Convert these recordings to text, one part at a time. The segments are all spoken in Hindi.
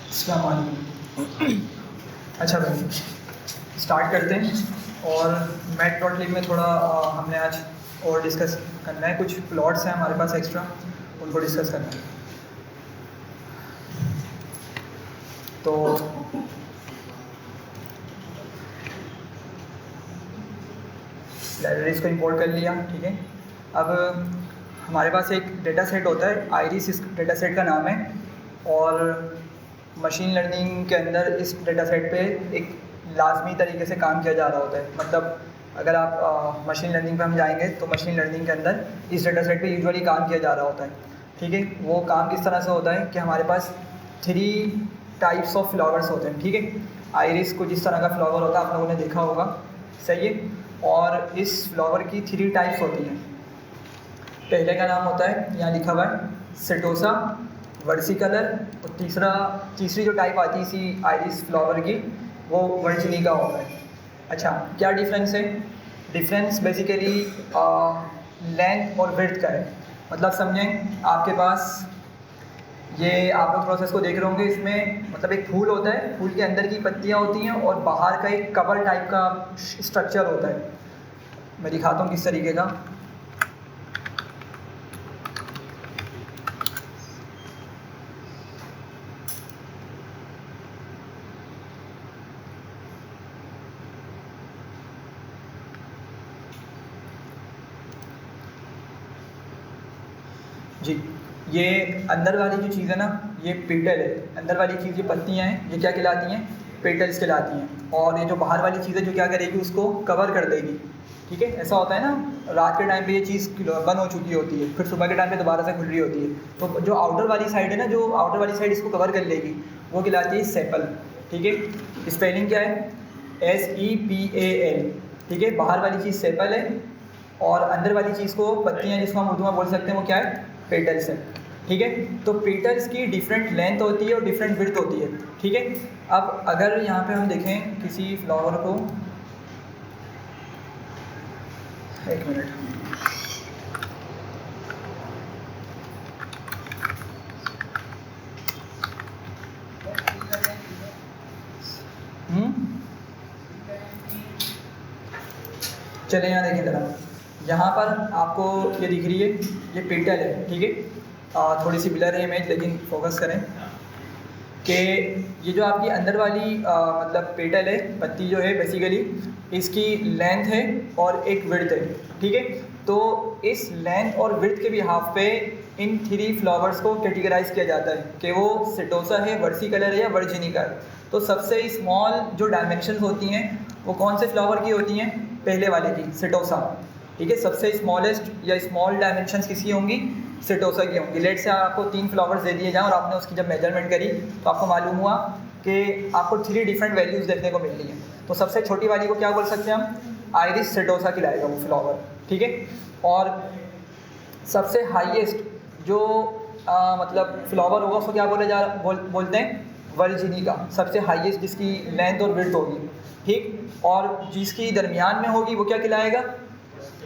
अस्सलाम वालेकुम। अच्छा भाई, स्टार्ट करते हैं। और मैटप्लॉटलिब में थोड़ा हमने आज और डिस्कस करना है। कुछ प्लॉट्स हैं हमारे पास एक्स्ट्रा, उनको डिस्कस करना है। तो लाइब्रेरीज को इंपोर्ट कर लिया, ठीक है। अब हमारे पास एक डेटा सेट होता है, आइरिस इस डेटा सेट का नाम है। और मशीन लर्निंग के अंदर इस डेटा सेट पे एक लाजमी तरीके से काम किया जा रहा होता है। मतलब अगर आप मशीन लर्निंग पे हम जाएंगे तो मशीन लर्निंग के अंदर इस डेटा सेट पे यूजुअली काम किया जा रहा होता है, ठीक है। वो काम किस तरह से होता है कि हमारे पास 3 टाइप्स ऑफ फ्लावर्स होते हैं, ठीक है। आइरिस को जिस तरह का फ्लावर होता है आप लोगों ने देखा होगा, सही है। और इस फ्लावर की 3 टाइप्स होती हैं। पहले का नाम होता है, यहाँ लिखा हुआ है, सेटोसा वर्सिकलर। और तीसरी जो टाइप आती है इसी आइरिस फ्लावर की, वो वर्जिनिका होता है। अच्छा, क्या डिफरेंस है? डिफरेंस बेसिकली लेंथ और विड्थ का है। मतलब समझें, आपके पास ये आप लोग प्रोसेस को देख रहे होंगे, इसमें मतलब एक फूल होता है, फूल के अंदर की पत्तियाँ होती हैं और बाहर का एक कवर टाइप का स्ट्रक्चर होता है। मैं दिखाता हूँ किस तरीके का। जी, ये अंदर वाली जो चीज़ है ना, ये पेटल है। अंदर वाली चीज़ जो पत्तियाँ हैं, ये क्या कहलाती हैं? पेटल्स कहलाती हैं। और ये जो बाहर वाली चीज़ है, जो क्या करेगी, उसको कवर कर देगी, ठीक है। ऐसा होता है ना, रात के टाइम पे ये चीज़ बंद हो चुकी होती है, फिर सुबह के टाइम पे दोबारा से खुल रही होती है। तो जो आउटर वाली साइड है ना, जो आउटर वाली साइड इसको कवर कर लेगी, वो कहलाती है सेपल, ठीक है। स्पेलिंग क्या है? SEPAL, ठीक है। बाहर वाली चीज़ सेपल है और अंदर वाली चीज़ को, पत्तियाँ जिसको हम उर्दू में बोल सकते हैं, वो क्या है? पेटल्स है, ठीक है। तो पेटल्स की डिफरेंट लेंथ होती है और डिफरेंट विड्थ होती है, ठीक है। अब अगर यहाँ पे हम देखें किसी फ्लावर को, एक मिनट, चले यहाँ देखें ज़रा। यहाँ पर आपको ये दिख रही है, ये पेटल है, ठीक है। थोड़ी सी ब्लर है इमेज, लेकिन फोकस करें कि ये जो आपकी अंदर वाली मतलब पेटल है, पत्ती जो है, बेसिकली इसकी लेंथ है और एक विड्थ है, ठीक है। तो इस लेंथ और विड्थ के बिहाफ पे इन 3 फ्लावर्स को कैटेगराइज किया जाता है कि वो सेटोसा है, वर्सिकलर है या वर्जिनिका है। तो सबसे स्मॉल जो डायमेंशंस होती हैं वो कौन से फ्लावर की होती हैं? पहले वाले की, सेटोसा, ठीक है। सबसे स्मॉलेस्ट या स्मॉल डायमेंशंस किसकी होंगी? सेटोसा की होंगी। लेट से आपको 3 फ्लावर्स दे दिए जाएँ और आपने उसकी जब मेजरमेंट करी तो आपको मालूम हुआ कि आपको 3 डिफरेंट वैल्यूज़ देखने को मिल रही हैं। तो सबसे छोटी वाली को क्या बोल सकते हैं हम? आइरिस सेटोसा खिलाएगा वो फ्लावर, ठीक है। और सबसे हाईएस्ट जो मतलब फ्लावर होगा उसको क्या बोलते हैं? वर्जिनिका। सबसे हाईएस्ट जिसकी लेंथ और विड्थ होगी, ठीक। और जिसकी दरमियान में होगी वो क्या खिलाएगा?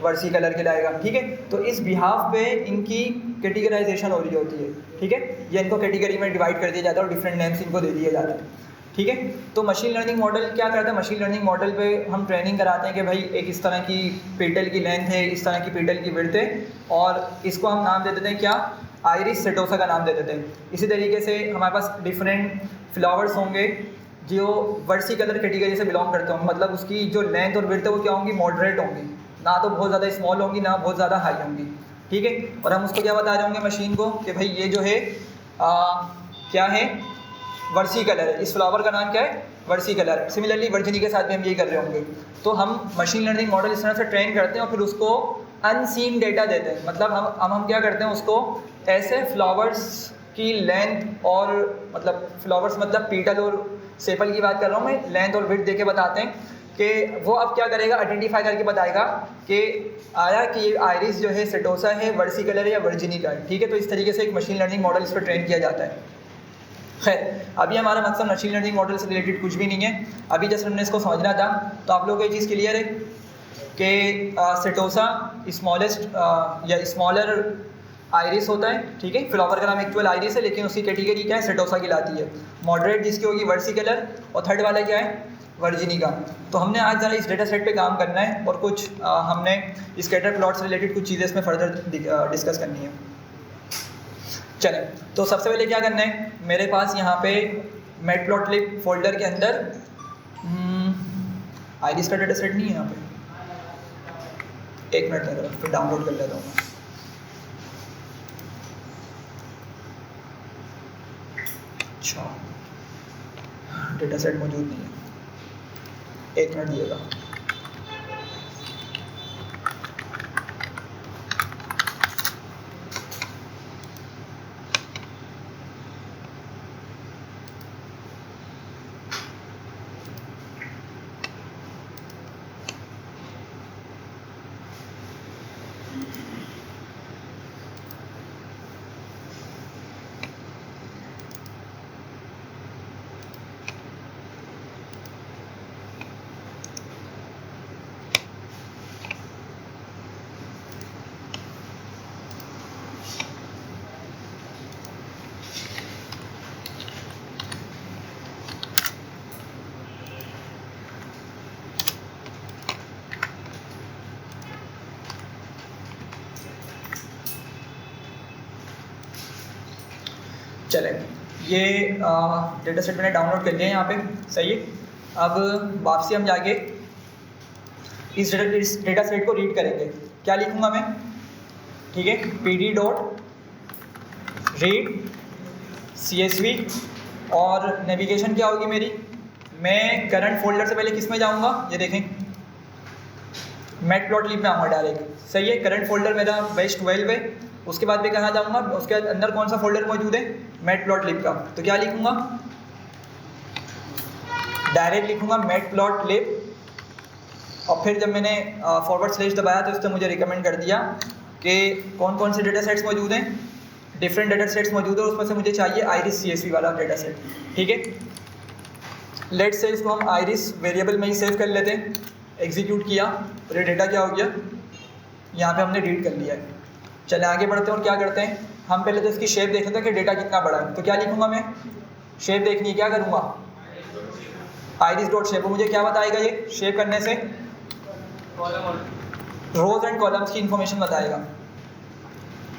वर्सिकलर खिलाएगा, ठीक है। तो इस बिहाफ पे इनकी कैटेगराइजेशन हो रही होती है, ठीक है। ये इनको कैटेगरी में डिवाइड कर दिया जाता है और डिफरेंट नेम्स इनको दे दिए जाते हैं, ठीक है। तो मशीन लर्निंग मॉडल क्या करता है? मशीन लर्निंग मॉडल पे हम ट्रेनिंग कराते हैं कि भाई एक इस तरह की पेटल की लेंथ है, इस तरह की पेटल की विड्थ है, और इसको हम नाम दे देते हैं क्या? आइरिस सेटोसा का नाम दे देते हैं। इसी तरीके से हमारे पास डिफरेंट फ्लावर्स होंगे जो वर्सिकलर कैटेगरी से बिलोंग करते होंगे। मतलब उसकी जो लेंथ और विड्थ है वो क्या होंगी? मॉडरेट होंगी, ना तो बहुत ज़्यादा स्मॉल होंगी, ना बहुत ज़्यादा हाई होंगी, ठीक है। और हम उसको क्या बता रहे होंगे मशीन को कि भाई ये जो है क्या है? वर्सिकलर है। इस फ्लावर का नाम क्या है? वर्सिकलर है। सिमिलरली वर्जिनी के साथ भी हम यही कर रहे होंगे। तो हम मशीन लर्निंग मॉडल इस तरह से ट्रेन करते हैं और फिर उसको अनसीन डेटा देते हैं। मतलब हम क्या करते हैं, उसको ऐसे फ्लावर्स की लेंथ और मतलब फ्लावर्स मतलब पीटल और सेपल की बात कर रहा हूँ मैं, लेंथ और विड्थ देके बताते हैं कि वो अब क्या करेगा? आइडेंटिफाई करके बताएगा कि आया कि ये आइरिस जो है सेटोसा है, वर्सिकलर है या वर्जिनिका है, ठीक है। तो इस तरीके से एक मशीन लर्निंग मॉडल इस पर ट्रेन किया जाता है। खैर, अभी हमारा मकसद मशीन लर्निंग मॉडल से रिलेटेड कुछ भी नहीं है। अभी जैसे हमने इसको समझना था, तो आप लोगों को ये चीज़ क्लियर है कि सेटोसा स्मॉलेस्ट या स्मॉलर आइरिस होता है, ठीक है, फ्लावर का नाम एक्चुअल आइरिस है लेकिन उसकी कैटेगरी क्या है, सेटोसा कहलाती है। मॉडरेट जिसकी होगी वर्सिकलर, और थर्ड वाला क्या है, वर्जिनिका। तो हमने आज ज़रा इस डेटा सेट पे काम करना है और कुछ हमने स्कैटर प्लॉट से रिलेटेड कुछ चीज़ें इसमें फर्दर डिस्कस करनी है। चलें, तो सबसे पहले क्या करना है, मेरे पास यहाँ पे मैटप्लॉटलिब फोल्डर के अंदर आइरिस का डेटा सेट नहीं है यहाँ पे, एक मिनट लग रहा, फिर डाउनलोड कर लेता हूँ मैं। अच्छा, डेटा सेट मौजूद नहीं है, एक मिनट दिएगा। चलें, ये डेटा सेट मैंने डाउनलोड कर लिया है यहाँ पे, सही है। अब वापसी हम जाके इस डेटा सेट को रीड करेंगे। क्या लिखूँगा मैं, ठीक है, pd.read csv, और नेविगेशन क्या होगी मेरी, मैं करंट फोल्डर से पहले किस में जाऊँगा, ये देखें, मैटप्लॉटलिब में आऊँगा डायरेक्ट, सही है। करंट फोल्डर मेरा बेस 12 है, उसके बाद मैं कहाँ जाऊँगा, उसके अंदर कौन सा फोल्डर मौजूद है, मैटप्लॉटलिब का। तो क्या लिखूँगा, डायरेक्ट लिखूँगा मैटप्लॉटलिब, और फिर जब मैंने फॉरवर्ड स्लैश दबाया तो उसने मुझे रिकमेंड कर दिया कि कौन कौन से डेटा सेट्स मौजूद हैं, डिफरेंट डेटा सेट्स मौजूद है, उसमें से मुझे चाहिए आइरिस CSV वाला डेटा सेट, ठीक है। लेट्स से इसको हम आइरिस वेरिएबल में ही सेव कर लेते हैं। एग्जीक्यूट किया और ये डेटा क्या हो गया, यहाँ पे हमने रीड कर लिया है। चले आगे बढ़ते हैं और क्या करते हैं, हम पहले तो इसकी शेप देख लेते हैं कि डेटा कितना बड़ा है। तो क्या लिखूँगा मैं, शेप देखनी है, क्या करूँगा, आइरिस डॉट शेप, मुझे क्या बताएगा ये, शेप करने से रोज एंड कॉलम्स की इंफॉर्मेशन बताएगा,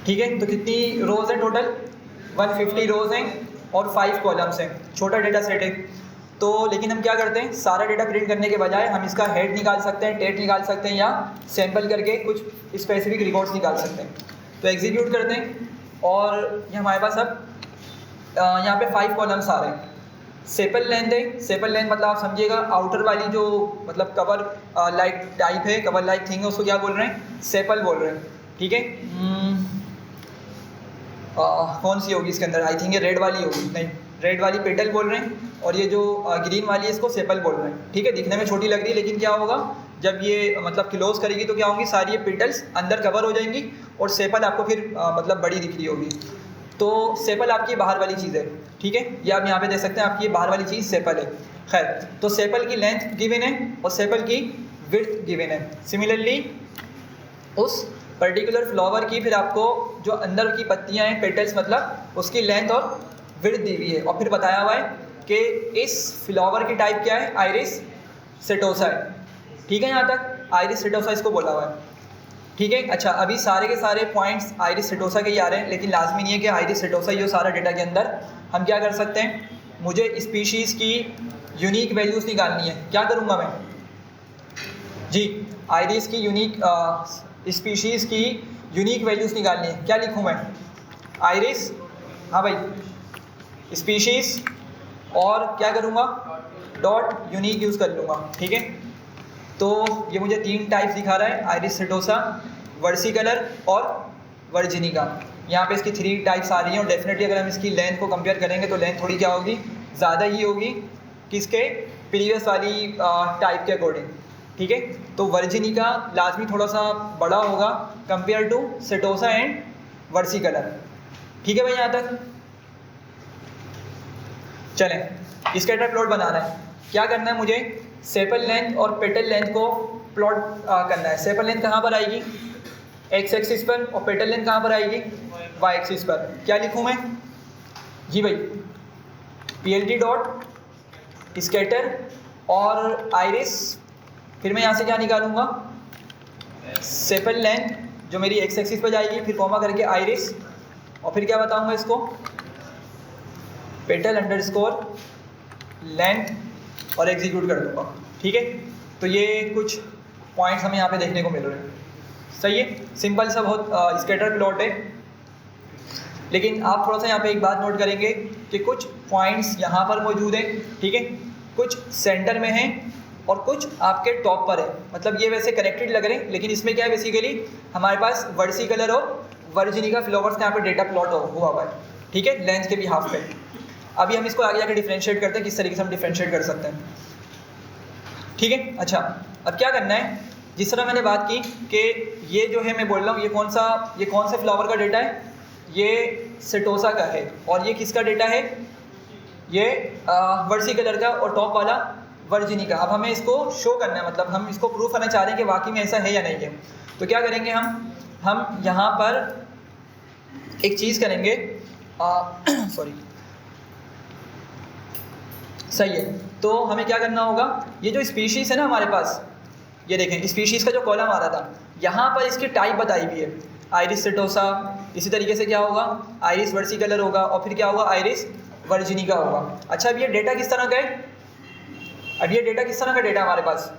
ठीक है। तो कितनी रोज है टोटल, 150 रोज हैं और 5 कॉलम्स हैं, छोटा डेटा सेट है। तो लेकिन हम क्या करते हैं, सारा डेटा प्रिंट करने के बजाय हम इसका हेड निकाल सकते हैं, टेट निकाल सकते हैं, या सैंपल करके कुछ स्पेसिफिक रिकॉर्ड्स निकाल सकते हैं। तो एग्जीक्यूट करते हैं और ये हमारे पास अब यहाँ पे 5 कॉलम्स आ रहे हैं। सेपल लेंथ है, सेपल लेंथ मतलब आप समझिएगा आउटर वाली जो मतलब कवर लाइक टाइप है, कवर लाइक थिंग है, उसको क्या बोल रहे हैं, सेपल बोल रहे हैं, ठीक है। कौन सी होगी इसके अंदर, आई थिंक ये रेड वाली होगी, नहीं रेड वाली पेटल बोल रहे हैं, और ये जो ग्रीन वाली है इसको सेपल बोल रहे हैं, ठीक है। दिखने में छोटी लग रही है लेकिन क्या होगा, जब ये मतलब क्लोज करेगी तो क्या होंगी, सारी ये पेटल्स अंदर कवर हो जाएंगी और सेपल आपको फिर मतलब बड़ी दिख रही होगी। तो सेपल आपकी बाहर वाली चीज़ है, ठीक है, ये आप यहाँ पे देख सकते हैं, आपकी ये बाहर वाली चीज़ सेपल है। खैर, तो सेपल की लेंथ गिवन है और सेपल की विड्थ गिवन है। सिमिलरली उस पर्टिकुलर फ्लावर की फिर आपको जो अंदर की पत्तियाँ हैं, पेटल्स मतलब, उसकी लेंथ और विड्थ दी हुई है, और फिर बताया हुआ है कि इस फ्लावर की टाइप क्या है, आइरिस सेटोसा है, ठीक है। यहाँ तक आइरिस सेटोसा इसको बोला हुआ है, ठीक है। अच्छा, अभी सारे के सारे पॉइंट्स आइरिस सेटोसा के ही आ रहे हैं, लेकिन लाजमी नहीं है कि आइरिस सेटोसा ही हो सारा डेटा के अंदर। हम क्या कर सकते हैं, मुझे स्पीशीज़ की यूनिक वैल्यूज़ निकालनी है। क्या करूँगा मैं जी, आइरिस की यूनिक स्पीशीज़ की यूनिक वैल्यूज़ निकालनी है। क्या लिखूँ मैं, आइरिस, हाँ भाई, स्पीशीज़, और क्या करूँगा, डॉट यूनिक यूज़ कर लूँगा, ठीक है। तो ये मुझे 3 टाइप्स दिखा रहा है, आइरिस सेटोसा, वर्सिकलर और वर्जिनिका। यहाँ पे इसकी 3 टाइप्स आ रही हैं, और डेफिनेटली अगर हम इसकी लेंथ को कंपेयर करेंगे तो लेंथ थोड़ी क्या होगी, ज़्यादा ही होगी किसके, प्रीवियस वाली टाइप के अकॉर्डिंग, ठीक है। तो वर्जिनिका लाजमी थोड़ा सा बड़ा होगा compare to setosa and versicolor, ठीक है भाई। यहाँ तक चलें, स्कैटर प्लॉट बनाना है। क्या करना है मुझे, सेपल लेंथ और पेटल लेंथ को प्लॉट करना है। सेपल लेंथ कहाँ पर आएगी, एक्स एक्सिस पर, और पेटल लेंथ कहाँ पर आएगी, वाई एक्सिस पर। क्या लिखूँ मैं जी भाई, PLT डॉट स्कैटर और आइरिस, फिर मैं यहाँ से क्या निकालूंगा, सेपल लेंथ जो मेरी एक्स एक्सिस पर जाएगी, फिर कॉमा करके आइरिस, और फिर क्या बताऊंगा इसको, पेटल अंडरस्कोर लेंथ, और एग्जीक्यूट कर दूंगा। ठीक है, तो ये कुछ पॉइंट्स हमें यहाँ पे देखने को मिल रहे हैं। सही है, सिंपल सा बहुत स्कैटर प्लॉट है। लेकिन आप थोड़ा सा यहाँ पे एक बात नोट करेंगे कि कुछ पॉइंट्स यहाँ पर मौजूद हैं, ठीक है, कुछ सेंटर में हैं और कुछ आपके टॉप पर है। मतलब ये वैसे कनेक्टेड लग रहे हैं, लेकिन इसमें क्या है, बेसिकली हमारे पास वर्टिकल और वर्जिनिका फ्लावर्स का यहाँ पे डेटा प्लॉट हुआ हुआ है। ठीक है, लेंथ के भी हाफ पे। अभी हम इसको आगे जाकर डिफ्रेंशिएट करते हैं, किस तरीके से हम डिफ्रेंशिएट कर सकते हैं। ठीक है, अच्छा अब क्या करना है, जिस तरह मैंने बात की कि ये जो है मैं बोल रहा हूँ, ये कौन सा फ्लावर का डेटा है, ये सेटोसा का है, और ये किसका डेटा है, ये वर्टिकल का, और टॉप वाला वर्जिनिका। अब हमें इसको शो करना है, मतलब हम इसको प्रूफ करना चाह रहे हैं कि वाकई में ऐसा है या नहीं है। तो क्या करेंगे, हम यहाँ पर एक चीज़ करेंगे, सॉरी, सही है। तो हमें क्या करना होगा, ये जो स्पीशीज़ है ना हमारे पास, ये देखें स्पीशीज़ का जो कॉलम आ रहा था, यहाँ पर इसकी टाइप बताई हुई है, आइरिस सेटोसा। इसी तरीके से क्या होगा, आइरिस वर्टिकल होगा, और फिर क्या होगा, आइरिस वर्जिनिका होगा। अच्छा, अब ये डेटा किस तरह का है, अब ये डेटा किस तरह का डेटा हमारे पास,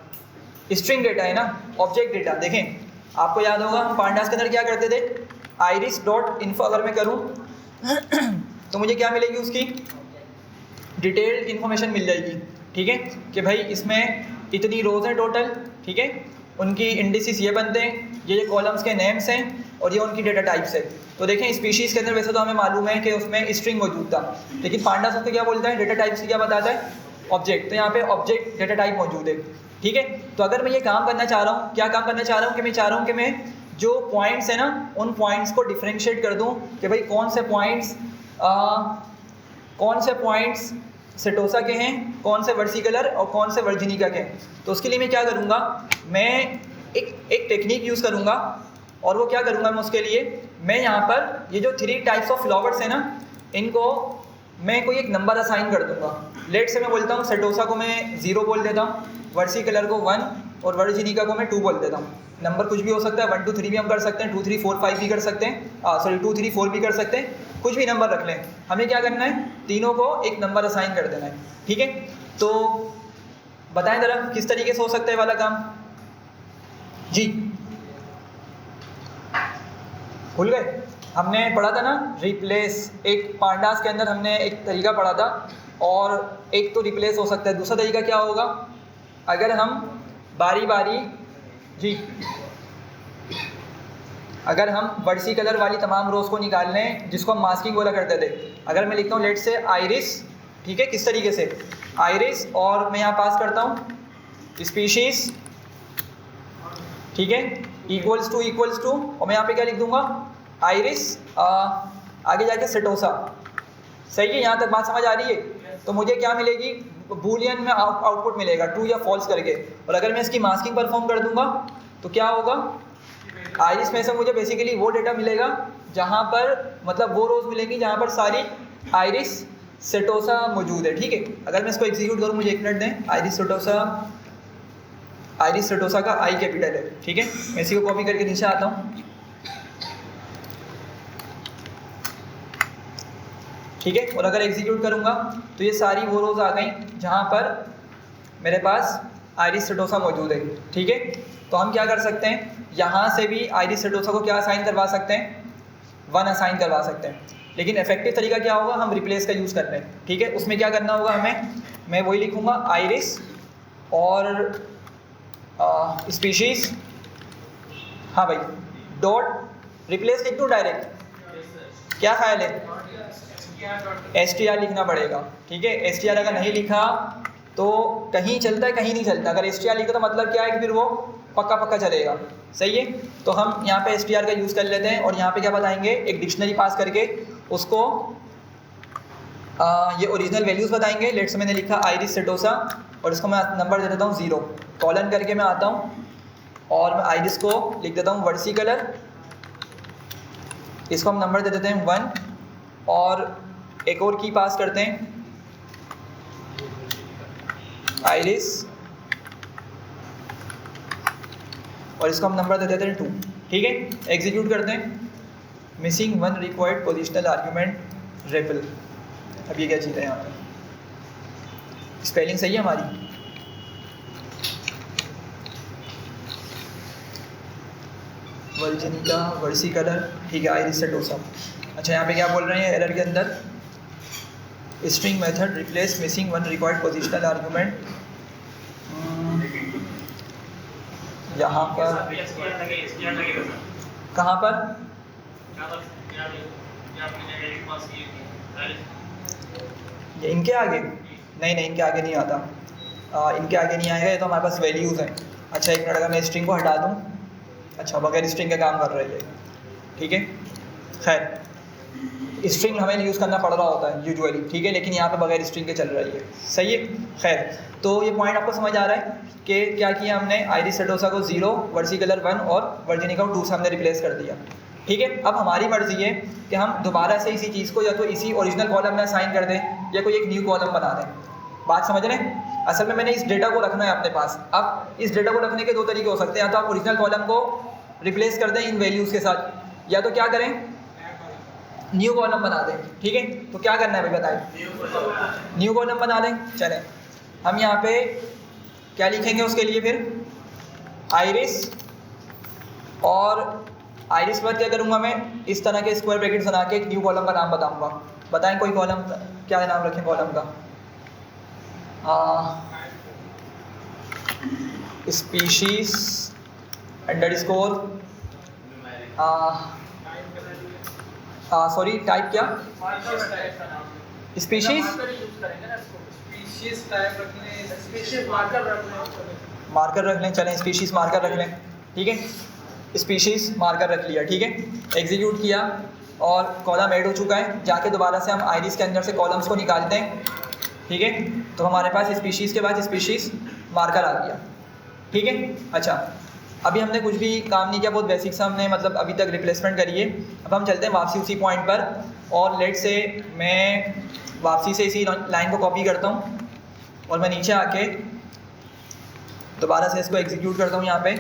स्ट्रिंग डेटा है ना, ऑब्जेक्ट डेटा। देखें, आपको याद होगा हम पांडास के अंदर क्या करते थे, आइरिस डॉट इन्फो अगर मैं करूं तो मुझे क्या मिलेगी, उसकी डिटेल्ड इन्फॉर्मेशन मिल जाएगी। ठीक है, कि भाई इसमें इतनी रोज़ हैं टोटल, ठीक है, उनकी इंडिसेस ये बनते हैं, ये कॉलम्स के नेम्स हैं, और ये उनकी डेटा टाइप्स है। तो देखें स्पीशीज़ के अंदर वैसे तो हमें मालूम है कि उसमें स्ट्रिंग मौजूद था, लेकिन पांडास उसको क्या बोलता है, डेटा टाइप से क्या बताता है, ऑब्जेक्ट। तो यहाँ पे ऑब्जेक्ट डेटा टाइप मौजूद है। ठीक है, तो अगर मैं ये काम करना चाह रहा हूँ, क्या काम करना चाह रहा हूँ, कि मैं चाह रहा हूँ कि मैं जो पॉइंट्स है ना, उन पॉइंट्स को डिफ्रेंशिएट कर दूँ कि भाई कौन से पॉइंट्स सेटोसा के हैं, कौन से वर्टिकल और कौन से वर्जिनिका के हैं। तो उसके लिए मैं क्या करूँगा, मैं एक टेक्निक यूज़ करूँगा, और वो क्या करूँगा, मैं उसके लिए मैं यहाँ पर ये जो 3 टाइप्स ऑफ फ्लावर्स हैं ना, इनको मैं कोई एक नंबर असाइन कर दूँगा। लेट से मैं बोलता हूँ सेटोसा को मैं 0 बोल देता हूँ, वर्टिकल को 1 और वर्जिनिका को मैं 2 बोल देता हूँ। नंबर कुछ भी हो सकता है, 1 2 3 भी हम कर सकते हैं, 2 3 4 5 भी कर सकते हैं, 2 3 4 भी कर सकते हैं, कुछ भी नंबर रख लें। हमें क्या करना है, तीनों को एक नंबर असाइन कर देना है। ठीक है, तो बताएं ज़रा किस तरीके से हो सकता है वाला काम जी, भूल गए? हमने पढ़ा था ना रिप्लेस, एक पांडास के अंदर हमने एक तरीका पढ़ा था, और एक तो रिप्लेस हो सकता है, दूसरा तरीका क्या होगा, अगर हम बारी बारी जी, अगर हम वर्टिकल वाली तमाम रोज़ को निकाल लें, जिसको हम मास्किंग बोला करते थे। अगर मैं लिखता हूँ लेट से आइरिस, ठीक है, किस तरीके से आइरिस, और मैं यहाँ पास करता हूँ स्पीशीज़, ठीक है, इक्वल्स टू, और मैं यहाँ पे क्या लिख दूँगा, आइरिस आगे जाके सेटोसा। सही है, यहाँ तक बात समझ आ रही है? तो मुझे क्या मिलेगी, बूलियन में आउटपुट मिलेगा ट्रू या फॉल्स करके, और अगर मैं इसकी मास्किंग परफॉर्म कर दूंगा तो क्या होगा, आइरिस में से मुझे बेसिकली वो डेटा मिलेगा जहाँ पर, मतलब वो रोज़ मिलेंगी जहाँ पर सारी आइरिस सेटोसा मौजूद है। ठीक है, अगर मैं इसको एग्जीक्यूट करूँ, मुझे 1 मिनट दें, आइरिस सेटोसा का आई कैपिटल है। ठीक है, मैं इसी को कॉपी करके नीचे आता हूँ। ठीक है, और अगर एग्जीक्यूट करूँगा तो ये सारी वो रोज़ आ गई जहाँ पर मेरे पास आइरिस सेटोसा मौजूद है। ठीक है, तो हम क्या कर सकते हैं, यहाँ से भी आइरिस सेटोसा को क्या असाइन करवा सकते हैं, 1 असाइन करवा सकते हैं। लेकिन इफेक्टिव तरीका क्या होगा, हम रिप्लेस का यूज़ कर रहे हैं। ठीक है, उसमें क्या करना होगा हमें, मैं वही लिखूँगा आइरिस और स्पीशीज़, हाँ भाई, डॉट रिप्लेस लिख दूँ डायरेक्ट, क्या ख्याल है, str लिखना पड़ेगा। ठीक है, str अगर नहीं लिखा तो कहीं चलता है कहीं नहीं चलता, अगर str लिखा तो मतलब क्या है कि फिर वो पक्का चलेगा। सही है, तो हम यहाँ पे str का यूज़ कर लेते हैं, और यहाँ पे क्या बताएंगे, एक डिक्शनरी पास करके उसको ये ओरिजिनल वैल्यूज़ बताएंगे। लेट्स से मैंने लिखा आइरिस सेटोसा, और इसको मैं नंबर दे देता हूँ 0, कॉलन करके मैं आता हूँ, और मैं आइरिस को लिख देता हूँ वर्टिकल, इसको हम नंबर दे देते हैं 1 और एक और की पास करते हैं आइरिस और इसको हम नंबर दे देते हैं 2। ठीक है, एग्जीक्यूट करते हैं। Missing 1 required positional argument REPL. अब ये क्या चीज़ है यहाँ पे, स्पेलिंग सही है हमारी? वर्जिनिका वर्सी कलर, ठीक है, आइरिस सेटोसा। अच्छा, यहाँ पे क्या बोल रहे हैं एरर के अंदर, string method replace missing 1 required positional argument. यहाँ पर कहाँ पर ये इनके आगे? नहीं, इनके आगे नहीं आता, इनके आगे नहीं आएगा, ये तो हमारे पास वैल्यूज़ हैं। अच्छा, एक मिनट, अगर मैं स्ट्रिंग को हटा दूँ, अच्छा बगैर स्ट्रिंग का काम कर रही है, ठीक है। खैर, स्ट्रिंग हमें यूज़ करना पड़ रहा होता है यूजुअली, ठीक है, लेकिन यहाँ पे बगैर स्ट्रिंग के चल रही है, सही है। खैर, तो ये पॉइंट आपको समझ आ रहा है कि क्या किया हमने, आइरिस सेटोसा को 0, वर्सी कलर 1 और वर्जिनिका को 2 से हमने रिप्लेस कर दिया। ठीक है, अब हमारी मर्जी है कि हम दोबारा से इसी चीज़ को या तो इसी ओरिजिनल कॉलम में असाइन कर दें या कोई एक न्यू कॉलम बना दें। बात समझ रहे हैं? असल में मैंने इस डेटा को रखना है अपने पास। अब इस डेटा को रखने के 2 तरीके हो सकते हैं, या तो आप ओरिजिनल कॉलम को रिप्लेस कर दें इन वैल्यूज़ के साथ, या तो क्या करें, न्यू कॉलम बना दें। ठीक है, तो क्या करना है भाई बताएं? न्यू कॉलम बना लें। चलें, हम यहाँ पे क्या लिखेंगे उसके लिए, फिर आइरिस, और आइरिस के बाद क्या करूँगा मैं, इस तरह के स्क्वायर ब्रैकेट्स बना के एक न्यू कॉलम का नाम बताऊँगा। बताएं कोई कॉलम, क्या नाम रखें कॉलम का? स्पीशीज अंडरस्कोर, सॉरी टाइप क्या, स्पीशीज मार्कर रख लें। चलें, स्पीशीज मार्कर रख लें। ठीक है, स्पीशीज मार्कर रख लिया। ठीक है, एग्जीक्यूट किया और कॉलम ऐड हो चुका है। जाके दोबारा से हम आइरिस के अंदर से कॉलम्स को निकालते हैं। ठीक है, तो हमारे पास स्पीशीज़ के बाद स्पीशीज़ मार्कर आ गया। ठीक है, अच्छा, अभी हमने कुछ भी काम नहीं किया, बहुत बेसिक सा हमने मतलब अभी तक रिप्लेसमेंट करी है। अब हम चलते हैं वापसी उसी पॉइंट पर, और लेट से मैं वापसी से इसी लाइन को कॉपी करता हूँ और मैं नीचे आके दोबारा से इसको एग्जीक्यूट करता हूँ यहाँ पे।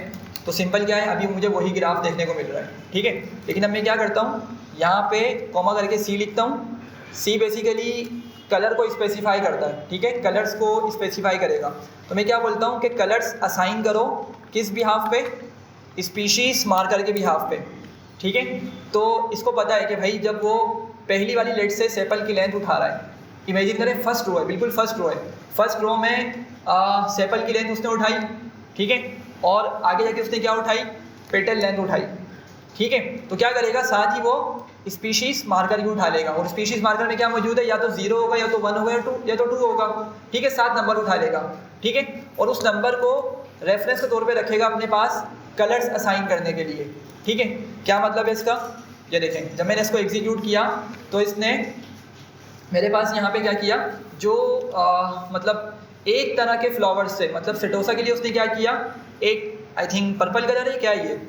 तो सिंपल क्या है, अभी मुझे वही ग्राफ देखने को मिल रहा है। ठीक है, लेकिन अब मैं क्या करता हूँ, यहाँ पे कॉमा करके सी लिखता हूँ। सी बेसिकली कलर को स्पेसिफाई करता है। ठीक है, कलर्स को स्पेसिफाई करेगा। तो मैं क्या बोलता हूँ कि कलर्स असाइन करो किस बिहाफ पे, स्पीशीज़ मार्कर के बिहाफ पे। ठीक है, तो इसको पता है कि भाई जब वो पहली वाली लेट से सेपल की लेंथ उठा रहा है, इमेजिन करें फर्स्ट रो है, बिल्कुल फर्स्ट रो है, फर्स्ट रो में सेपल की लेंथ उसने उठाई। ठीक है, और आगे जाके उसने क्या उठाई, पेटल लेंथ उठाई। ठीक है, तो क्या करेगा, साथ ही वो स्पीशीज़ मार्कर भी उठा लेगा, और स्पीशीज़ मार्कर में क्या मौजूद है, या तो 0 होगा, या तो 1 होगा, या तो 2 होगा। ठीक है, 7 नंबर उठा लेगा। ठीक है, और उस नंबर को रेफरेंस के तौर पे रखेगा अपने पास कलर्स असाइन करने के लिए। ठीक है, क्या मतलब है इसका, ये देखें, जब मैंने इसको एग्जीक्यूट किया तो इसने मेरे पास यहाँ पे क्या किया, जो मतलब एक तरह के फ्लावर्स से, मतलब सेटोसा के लिए उसने क्या किया, एक आई थिंक पर्पल कलर है, क्या ये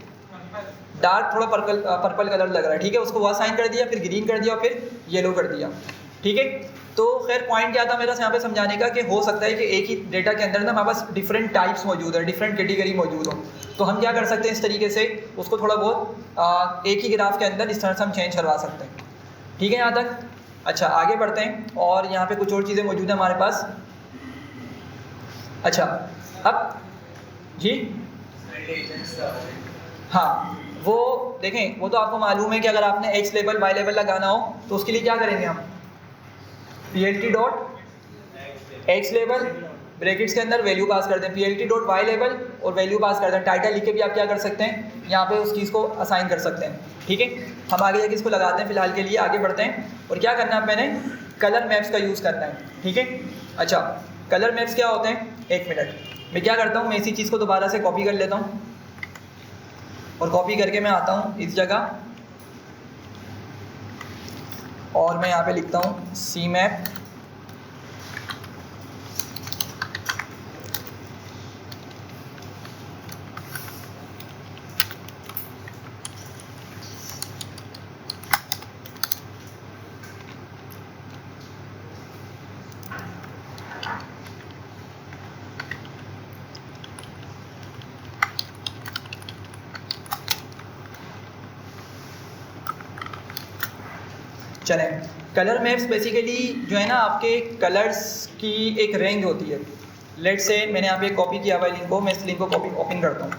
डार्क थोड़ा पर्पल कलर लग रहा है। ठीक है, उसको वो असाइन कर दिया, फिर ग्रीन कर दिया, और फिर येलो कर दिया। ठीक है, तो खैर पॉइंट क्या था मेरा यहाँ पे समझाने का, कि हो सकता है कि एक ही डेटा के अंदर ना हमारे पास डिफरेंट टाइप्स मौजूद है, डिफरेंट कैटेगरी मौजूद हो। तो हम क्या कर सकते हैं, इस तरीके से उसको थोड़ा बहुत एक ही ग्राफ के अंदर इस तरह से हम चेंज करवा सकते हैं। ठीक है यहाँ तक? अच्छा, आगे बढ़ते हैं, और यहाँ पे कुछ और चीज़ें मौजूद हैं हमारे पास। अच्छा, अब जी हाँ, वो देखें, वो तो आपको मालूम है कि अगर आपने एक्स लेबल वाई लेबल लगाना हो तो उसके लिए क्या करेंगे हम, plt dot x label brackets के अंदर वैल्यू पास कर दें, plt डॉट वाई लेबल और वैल्यू पास कर दें। टाइटल लिख के भी आप क्या कर सकते हैं, यहाँ पे उस चीज़ को असाइन कर सकते हैं। ठीक है, हम आगे जाके इसको लगाते हैं, फिलहाल के लिए आगे बढ़ते हैं। और क्या करना है, मैंने कलर मैप्स का यूज़ करना है। ठीक है, अच्छा, कलर मैप्स क्या होते हैं, एक मिनट, मैं क्या करता हूँ, मैं इसी चीज़ को दोबारा से कॉपी कर लेता हूँ, और कॉपी करके मैं आता हूँ इस जगह, और मैं यहाँ पे लिखता हूँ सी मैप। चलें, कलर मैप्स बेसिकली जो है ना आपके कलर्स की एक रेंज होती है। लेट से मैंने यहाँ पे कॉपी किया हुआ लिंक को, मैं इस लिंक को कॉपी ओपन करता हूँ।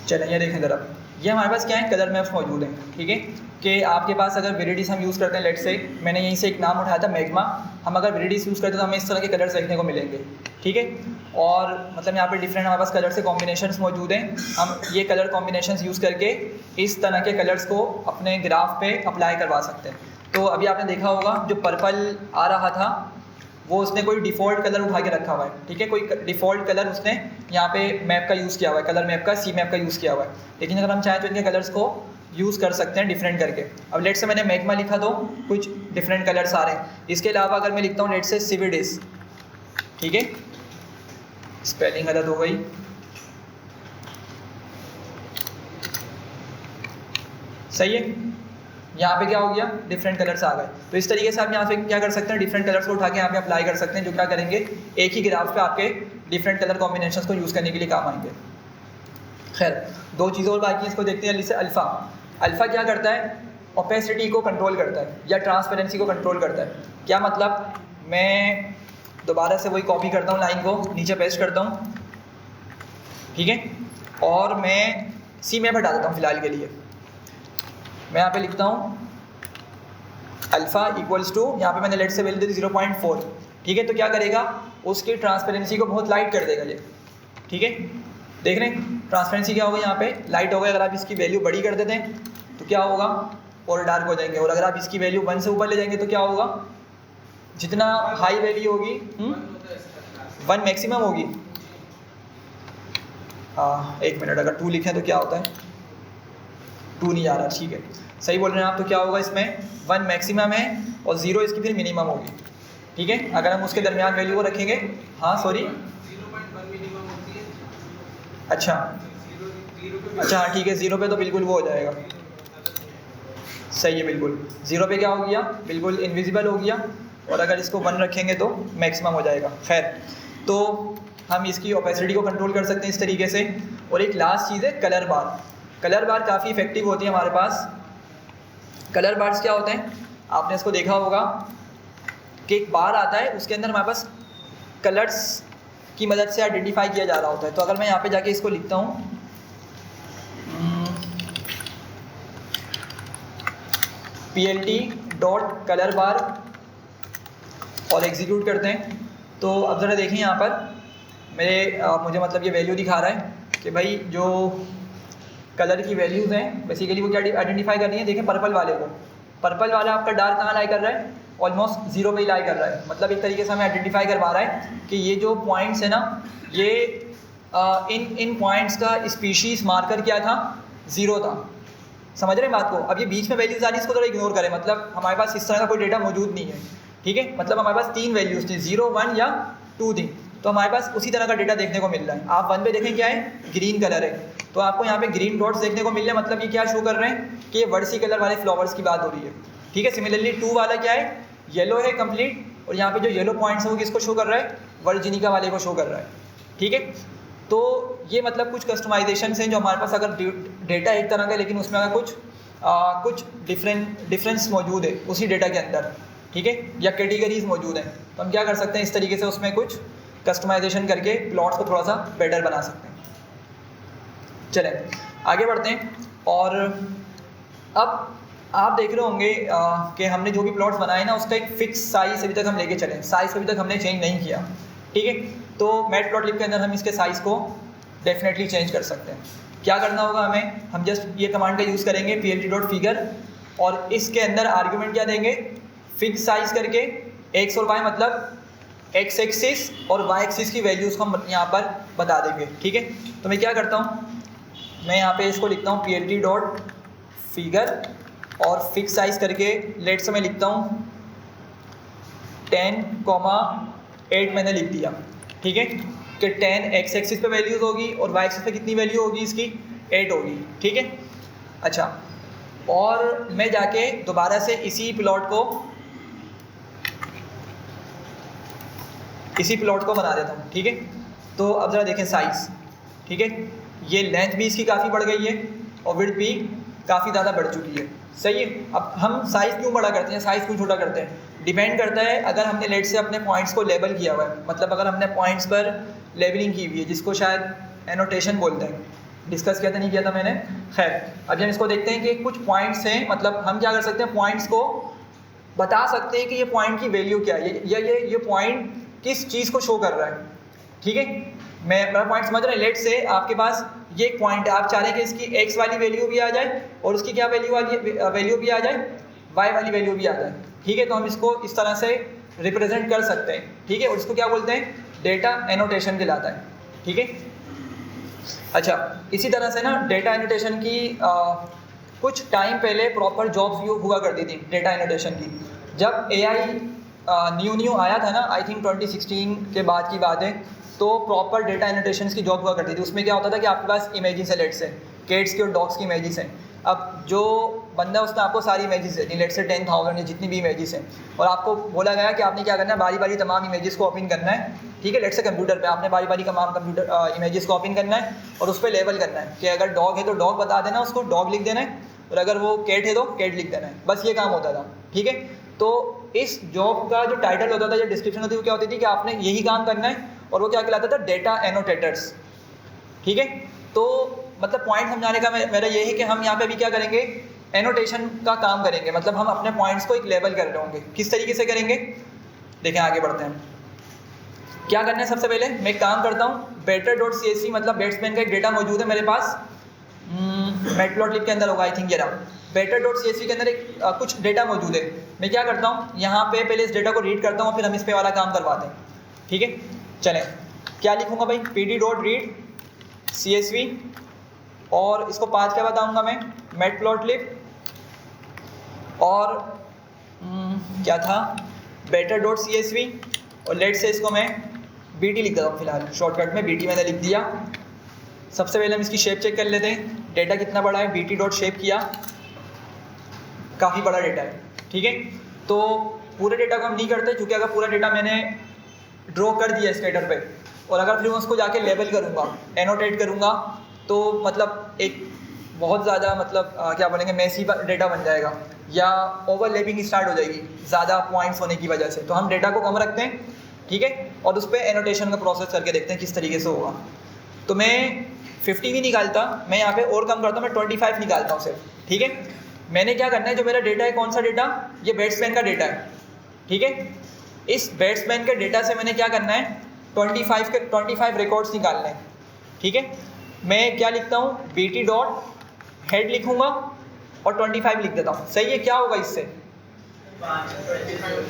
चलें ये देखें ज़रा, ये हमारे पास क्या है, कलर मैप्स मौजूद हैं, ठीक है। कि आपके पास अगर वेरिडीज हम यूज़ करते हैं, लेट से मैंने यहीं से एक नाम उठाया था मैग्मा, हम अगर वेरिडीज यूज़ करते हैं तो हमें इस तरह के कलर्स देखने को मिलेंगे, ठीक है। और मतलब यहाँ पे डिफरेंट हमारे पास कलर से कॉम्बिनेशंस मौजूद हैं। हम ये कलर कॉम्बिनेशंस यूज़ करके इस तरह के कलर्स को अपने ग्राफ पे अप्लाई करवा सकते हैं। तो अभी आपने देखा होगा जो पर्पल आ रहा था वो उसने कोई डिफ़ॉल्ट कलर उठा के रखा हुआ है, ठीक है। कोई डिफ़ॉल्ट कलर उसने यहाँ पे मैप का यूज़ किया हुआ है, कलर मैप का, सी मैप का यूज़ किया हुआ है। लेकिन अगर हम चाहें तो इनके कलर्स को यूज़ कर सकते हैं डिफरेंट करके। अब लेट से मैंने मैग्मा लिखा तो कुछ डिफरेंट कलर्स आ रहे हैं। इसके अलावा अगर मैं लिखता हूँ लेट से सिविडिस, ठीक है, स्पेलिंग गलत हो गई, सही है। यहाँ पे क्या हो गया, डिफरेंट कलर्स आ गए। तो इस तरीके से आप यहाँ से क्या कर सकते हैं, डिफरेंट कलर्स को उठा के यहाँ पे अप्लाई कर सकते हैं, जो क्या करेंगे, एक ही ग्राफ पे आपके डिफरेंट कलर कॉम्बिनेशंस को यूज़ करने के लिए काम आएंगे। खैर, दो चीज़ों और बाकी इसको देखते हैं। जैसे अल्फ़ा, अल्फ़ा क्या करता है, ओपेसिटी को कंट्रोल करता है या ट्रांसपेरेंसी को कंट्रोल करता है। क्या मतलब, मैं दोबारा से वही कॉपी करता हूँ, लाइन को नीचे पेस्ट करता हूँ, ठीक है, और मैं सी में हटा देता हूँ फिलहाल के लिए। मैं यहाँ पे लिखता हूँ अल्फ़ा इक्वल्स टू, यहाँ पे मैंने लेट से वैल्यू दी 0.4, ठीक है। तो क्या करेगा, उसकी ट्रांसपेरेंसी को बहुत लाइट कर देगा ये, ठीक है। देख रहे हैं ट्रांसपेरेंसी क्या होगा, यहाँ पे लाइट हो गई। अगर आप इसकी वैल्यू बड़ी कर देते हैं तो क्या होगा, और डार्क हो जाएंगे। और अगर आप इसकी वैल्यू 1 से ऊपर ले जाएंगे तो क्या होगा, जितना हाई वैल्यू होगी 1 मैक्सिमम होगी। हाँ एक मिनट, अगर 2 लिखें तो क्या होता है, 2 नहीं आ रहा, ठीक है, सही बोल रहे हैं आप। तो क्या होगा, इसमें 1 मैक्सिमम है और 0 इसकी फिर मिनिमम होगी, ठीक है। अगर हम उसके दरमियान वैल्यू को रखेंगे, हाँ सॉरी, अच्छा हाँ ठीक है, 0 पे तो बिल्कुल वो हो जाएगा, सही है बिल्कुल। 0 पे क्या हो गया, बिल्कुल इनविजिबल हो गया। और अगर इसको 1 रखेंगे तो मैक्सिमम हो जाएगा। खैर, तो हम इसकी ओपेसिटी को कंट्रोल कर सकते हैं इस तरीके से। और एक लास्ट चीज़ है कलर बार। कलर बार काफ़ी इफेक्टिव होती है हमारे पास। कलर बार्स क्या होते हैं, आपने इसको देखा होगा कि एक बार आता है, उसके अंदर हमारे पास कलर्स की मदद से आइडेंटिफाई किया जा रहा होता है। तो अगर मैं यहाँ पे जाके इसको लिखता हूँ plt.colorbar और एग्जीक्यूट करते हैं, तो अब ज़रा देखें यहाँ पर मुझे मतलब ये वैल्यू दिखा रहा है कि भाई जो कलर की वैल्यूज़ हैं बेसिकली वो क्या आइडेंटिफाई कर रही हैं। देखें पर्पल वाले को, पर्पल वाला आपका डार्क कहाँ लाई कर रहा है, ऑलमोस्ट 0 पे ही लाई कर रहा है। मतलब एक तरीके से हमें आइडेंटिफाई करवा रहा है कि ये जो पॉइंट्स है ना, ये इन पॉइंट्स का स्पीशीज़ मार्कर क्या था, 0 था। समझ रहे हैं बात को। अब ये बीच में वैल्यूज़ आ रही है, इसको थोड़ा इग्नोर करें। मतलब हमारे पास इस तरह का कोई डेटा मौजूद नहीं है, ठीक है। मतलब हमारे पास 3 वैल्यूज़ थी, 0, 1 या 2 थी। तो हमारे पास उसी तरह का डेटा देखने को मिल रहा है। आप 1 पे देखें क्या है, ग्रीन कलर है, तो आपको यहाँ पे ग्रीन डॉट्स देखने को मिल रहे हैं। मतलब ये क्या शो कर रहे हैं कि ये वर्सी कलर वाले फ्लावर्स की बात हो रही है, ठीक है। सिमिलरली 2 वाला क्या है, येलो है कंप्लीट, और यहाँ पे जो येलो पॉइंट्स हैं वो किसको शो कर रहा है, वर्जिनिका वाले को शो कर रहा है, ठीक है। तो ये मतलब कुछ कस्टमाइजेशन हैं जो हमारे पास, अगर डेटा एक तरह का लेकिन उसमें अगर कुछ डिफरेंस मौजूद है उसी डेटा के अंदर, ठीक है, या कैटेगरीज मौजूद हैं, तो हम क्या कर सकते हैं, इस तरीके से उसमें कुछ कस्टमाइजेशन करके प्लॉट्स को थोड़ा सा बेटर बना सकते हैं। चलें आगे बढ़ते हैं। और अब आप देख रहे होंगे कि हमने जो भी प्लॉट्स बनाए ना, उसका एक फिक्स साइज़ अभी तक हम लेके चलें, साइज़ अभी तक हमने चेंज नहीं किया, ठीक है। तो मैटप्लॉटलिब के अंदर हम इसके साइज़ को डेफिनेटली चेंज कर सकते हैं। क्या करना होगा हमें, हम जस्ट ये कमांड का यूज़ करेंगे plt.figure, और इसके अंदर आर्गुमेंट क्या देंगे, फिक्स साइज़ करके एक्स और वाई, मतलब एक्स एक्सिस और वाई एक्सिस की वैल्यूज़ को हम यहाँ पर बता देंगे, ठीक है। तो मैं क्या करता हूँ, मैं यहाँ पे इसको लिखता हूँ plt.figure और फिक्स साइज़ करके लेट से मैं लिखता हूँ 10,8 मैंने लिख दिया, ठीक है, कि 10 एक्स एक्सिस पे वैल्यूज़ होगी और वाई एक्सिस पे कितनी वैल्यू होगी इसकी, 8 होगी, ठीक है। अच्छा, और मैं जाके दोबारा से इसी प्लॉट को बना देता हूँ, ठीक है। तो अब ज़रा देखें साइज़, ठीक है। ये लेंथ भी इसकी काफ़ी बढ़ गई है और विड्थ भी काफ़ी ज़्यादा बढ़ चुकी है, सही है। अब हम साइज़ क्यों बड़ा करते हैं, साइज़ क्यों छोटा करते हैं, डिपेंड करता है अगर हमने लेट से अपने पॉइंट्स को लेबल किया हुआ है, मतलब अगर हमने पॉइंट्स पर लेबलिंग की हुई है, जिसको शायद एनोटेशन बोलते हैं, डिस्कस किया था नहीं किया था मैंने, खैर अभी हम इसको देखते हैं कि कुछ पॉइंट्स हैं, मतलब हम क्या कर सकते हैं, पॉइंट्स को बता सकते हैं कि ये पॉइंट की वैल्यू क्या है, या ये पॉइंट किस चीज़ को शो कर रहा है, ठीक है। मेरा पॉइंट समझ रहे हैं। लेट से आपके पास ये एक पॉइंट है, आप चाह रहे हैं कि इसकी एक्स वाली वैल्यू भी आ जाए और उसकी क्या वैल्यू भी आ जाए, वाई वाली वैल्यू भी आ जाए, ठीक है। तो हम इसको इस तरह से रिप्रेजेंट कर सकते हैं, ठीक है, और इसको क्या बोलते हैं, डेटा एनोटेशन कहलाता है, ठीक है। अच्छा, इसी तरह से ना डेटा एनोटेशन की कुछ टाइम पहले प्रॉपर जॉब्स हुआ करती थी डेटा एनोटेशन की। जब एआई न्यू आया था ना, आई थिंक 2016 के बाद की बात है, तो प्रॉपर डेटा एनोटेशन की जॉब हुआ करती थी। उसमें क्या होता था कि आपके पास इमेजेस है, लेट से कैट्स की और डॉग्स की इमेजेस हैं। अब जो बंदा उसने आपको सारी इमेजेस है, लेट से 10,000 या जितनी भी इमेजेस हैं, और आपको बोला गया कि आपने क्या करना है, बारी बारी तमाम इमेजेस को ओपन करना है, ठीक है। लेट से कंप्यूटर पे आपने बारी बारी तमाम इमेजेस को ओपन करना है और उस पर लेबल करना है कि अगर डॉग है तो डॉग बता देना, उसको डॉग लिख देना है, और अगर वो कैट है तो कैट लिख देना है, बस ये काम होता था, ठीक है। तो इस जॉब का जो टाइटल होता था, जो डिस्क्रिप्शन होती थी, वो क्या होती थी कि आपने यही काम करना है, और वो क्या कहलाता था, डेटा एनोटेटर्स, ठीक है। तो मतलब पॉइंट समझाने का मेरा ये है कि हम यहाँ पे भी क्या करेंगे, एनोटेशन का काम करेंगे, मतलब हम अपने पॉइंट्स को एक लेबल कर रहे होंगे। किस तरीके से करेंगे, देखें आगे बढ़ते हैं। क्या करना है, सबसे पहले मैं एक काम करता हूँ, better.csv मतलब बैट्समैन का एक डेटा मौजूद है मेरे पास, मैटप्लॉटलिब के अंदर होगा आई थिंक, ये रहा। better.csv के अंदर एक कुछ डेटा मौजूद है। मैं क्या करता हूँ, यहाँ पे पहले इस डेटा को रीड करता हूँ, फिर हम इस पे वाला काम करवाते हैं, ठीक है। चलें, क्या लिखूँगा भाई, pd.read csv, और इसको पाथ क्या बताऊँगा मैं, मैटप्लॉटलिब, और क्या था, better.csv, और लेट से इसको मैं bt लिख देता हूँ फिलहाल, शॉर्टकट में bt मैंने लिख दिया। सबसे पहले हम इसकी शेप चेक कर लेते हैं, डेटा कितना बड़ा है, bt.shape किया, काफ़ी बड़ा डेटा है, ठीक है। तो पूरे डेटा को हम नहीं करते, क्योंकि अगर पूरा डेटा मैंने ड्रॉ कर दिया स्केटर पे, और अगर फिर मैं उसको जाके लेबल करूँगा, एनोटेट करूँगा, तो मतलब एक बहुत ज़्यादा मतलब क्या बोलेंगे, मैसी डेटा बन जाएगा, या ओवरलैपिंग स्टार्ट हो जाएगी ज़्यादा पॉइंट्स होने की वजह से। तो हम डेटा को कम रखते हैं, ठीक है, और उस पर एनोटेशन का प्रोसेस करके देखते हैं किस तरीके से होगा। तो मैं 50 भी निकालता, मैं यहाँ पे और कम करता हूँ, मैं 25 निकालता हूँ सिर्फ, ठीक है। मैंने क्या करना है, जो मेरा डेटा है, कौन सा डेटा, ये बैट्समैन का डेटा है, ठीक है। इस बैट्समैन के डेटा से मैंने क्या करना है, 25 रिकॉर्ड्स निकालने हैं, ठीक है। मैं क्या लिखता हूँ, bt.head लिखूँगा और 25 लिख देता हूँ, सही है। क्या होगा इससे,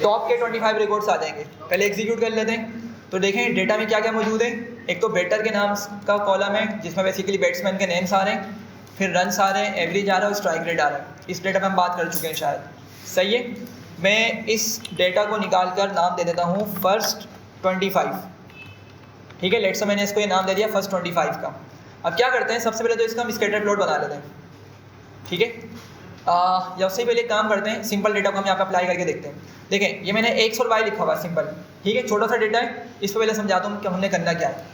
टॉप के 25 रिकॉर्ड्स आ जाएंगे। पहले एग्जीक्यूट कर लेते हैं, तो देखें डेटा में क्या क्या मौजूद है। एक तो बेटर के नाम का कॉलम है, जिसमें बेसिकली बैट्समैन के नेम्स आ रहे हैं, फिर रन्स आ रहे हैं, एवरेज आ रहा है और स्ट्राइक रेट आ रहा है। इस डेटा पर हम बात कर चुके हैं शायद, सही है। मैं इस डेटा को निकाल कर नाम दे देता हूँ फर्स्ट 25, ठीक है। लेट्स से मैंने इसको ये नाम दे दिया फर्स्ट 25 का। अब क्या करते हैं, सबसे पहले तो इसका हम स्कैटर प्लॉट बना लेते हैं, ठीक है। या उससे पहले काम करते हैं, सिंपल डेटा को हम यहाँ पे अप्लाई करके देखते हैं। देखें, ये मैंने एक्स और वाई लिखा हुआ है सिंपल, ठीक है, छोटा सा डेटा है। इस पर पहले समझाता हूँ कि हमने करना क्या है।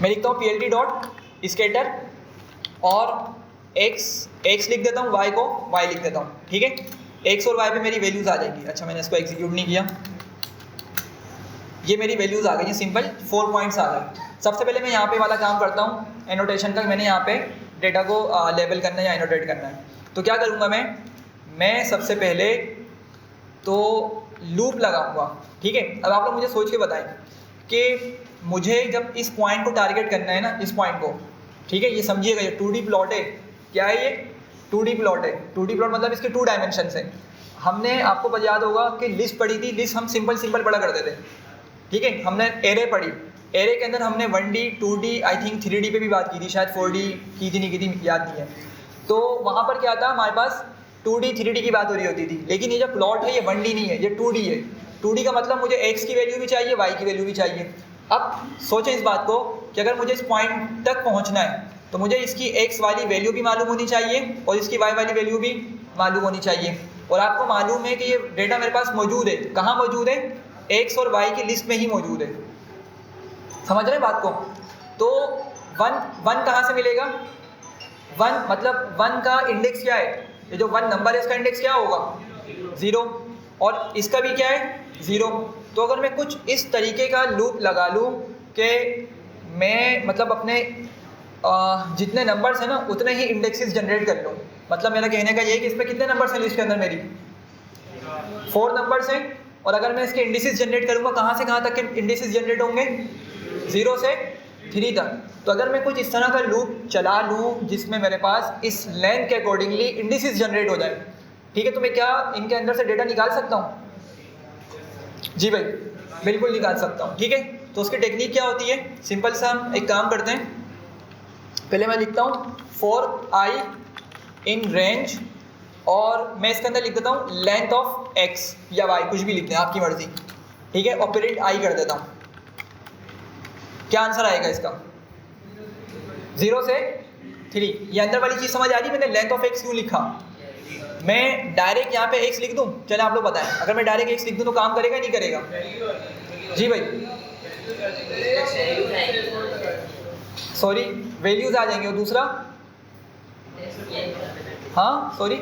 मैं लिखता हूँ plt.scatter और x लिख देता हूँ, y को y लिख देता हूँ, ठीक है। x और y पे मेरी वैल्यूज़ आ जाएगी। अच्छा, मैंने इसको एग्जीक्यूट नहीं किया, ये मेरी वैल्यूज़ आ गई हैं, सिंपल 4 पॉइंट्स आ गए। सबसे पहले मैं यहाँ पे वाला काम करता हूँ एनोटेशन का। मैंने यहाँ पे डेटा को लेबल करना है या एनोटेट करना है, तो क्या करूँगा मैं सबसे पहले तो लूप लगाऊंगा, ठीक है। अब आप लोग मुझे सोच के बताएं कि मुझे जब इस पॉइंट को टारगेट करना है ना, इस पॉइंट को, ठीक है, ये समझिएगा, ये 2D प्लॉट है। क्या है ये, 2D प्लॉट है। 2D प्लॉट मतलब इसके 2 डायमेंशंस हैं। हमने आपको याद होगा कि लिस्ट पढ़ी थी, लिस्ट हम सिंपल पढ़ा करते थे, ठीक है। हमने एरे पढ़ी, एरे के अंदर हमने 1D 2D I think 3D पे भी बात की थी, शायद 4D की थी नहीं की थी, याद नहीं है। तो वहाँ पर क्या था, हमारे पास 2D 3D की बात हो रही होती थी। लेकिन ये जो प्लॉट है ये 1D नहीं है, ये 2D है। 2D का मतलब मुझे x की वैल्यू भी चाहिए, y की वैल्यू भी चाहिए। अब सोचें इस बात को कि अगर मुझे इस पॉइंट तक पहुंचना है तो मुझे इसकी x वाली वैल्यू भी मालूम होनी चाहिए और इसकी y वाली वैल्यू भी मालूम होनी चाहिए। और आपको मालूम है कि ये डेटा मेरे पास मौजूद है, कहाँ मौजूद है, x और y की लिस्ट में ही मौजूद है। समझ रहे हैं बात को। तो वन वन कहाँ से मिलेगा? वन मतलब वन का इंडेक्स क्या है? ये जो वन नंबर है इसका इंडेक्स क्या होगा? 0, और इसका भी क्या है? 0। तो अगर मैं कुछ इस तरीके का लूप लगा लूँ कि मैं मतलब अपने जितने नंबर्स हैं ना उतने ही इंडेक्सेस जनरेट कर लूँ, मतलब मेरा कहने का ये है कि इसमें कितने नंबर्स हैं लिस्ट के अंदर? मेरी 4 नंबर्स हैं, और अगर मैं इसके इंडिसेस जनरेट करूँगा, कहाँ से कहाँ तक के इंडिसेस जनरेट होंगे? 0 से 3 तक। तो अगर मैं कुछ इस तरह का लूप चला लूँ जिसमें मेरे पास इस लेंथ के अकॉर्डिंगली इंडिसेस जनरेट हो जाए, ठीक है, तो मैं क्या इनके अंदर से डेटा निकाल सकता हूँ? जी भाई बिल्कुल निकाल सकता हूँ। ठीक है, तो उसकी टेक्निक क्या होती है? सिंपल सा हम एक काम करते हैं, पहले मैं लिखता हूँ फॉर आई इन रेंज, और मैं इसके अंदर लिख देता हूँ लेंथ ऑफ एक्स या वाई, कुछ भी लिखते हैं आपकी मर्जी, ठीक है, और प्रिंट आई कर देता हूँ। क्या आंसर आएगा इसका? 0 से 3। ये अंदर वाली चीज़ समझ आ रही है? मैंने लेंथ ऑफ एक्स क्यों लिखा? मैं डायरेक्ट यहाँ पे एक्स लिख दूँ? चले आप लोग बताएं, अगर मैं डायरेक्ट एक्स लिख दूँ तो काम करेगा नहीं करेगा? जी भाई सॉरी, वैल्यूज आ जाएंगे। और दूसरा हाँ सॉरी,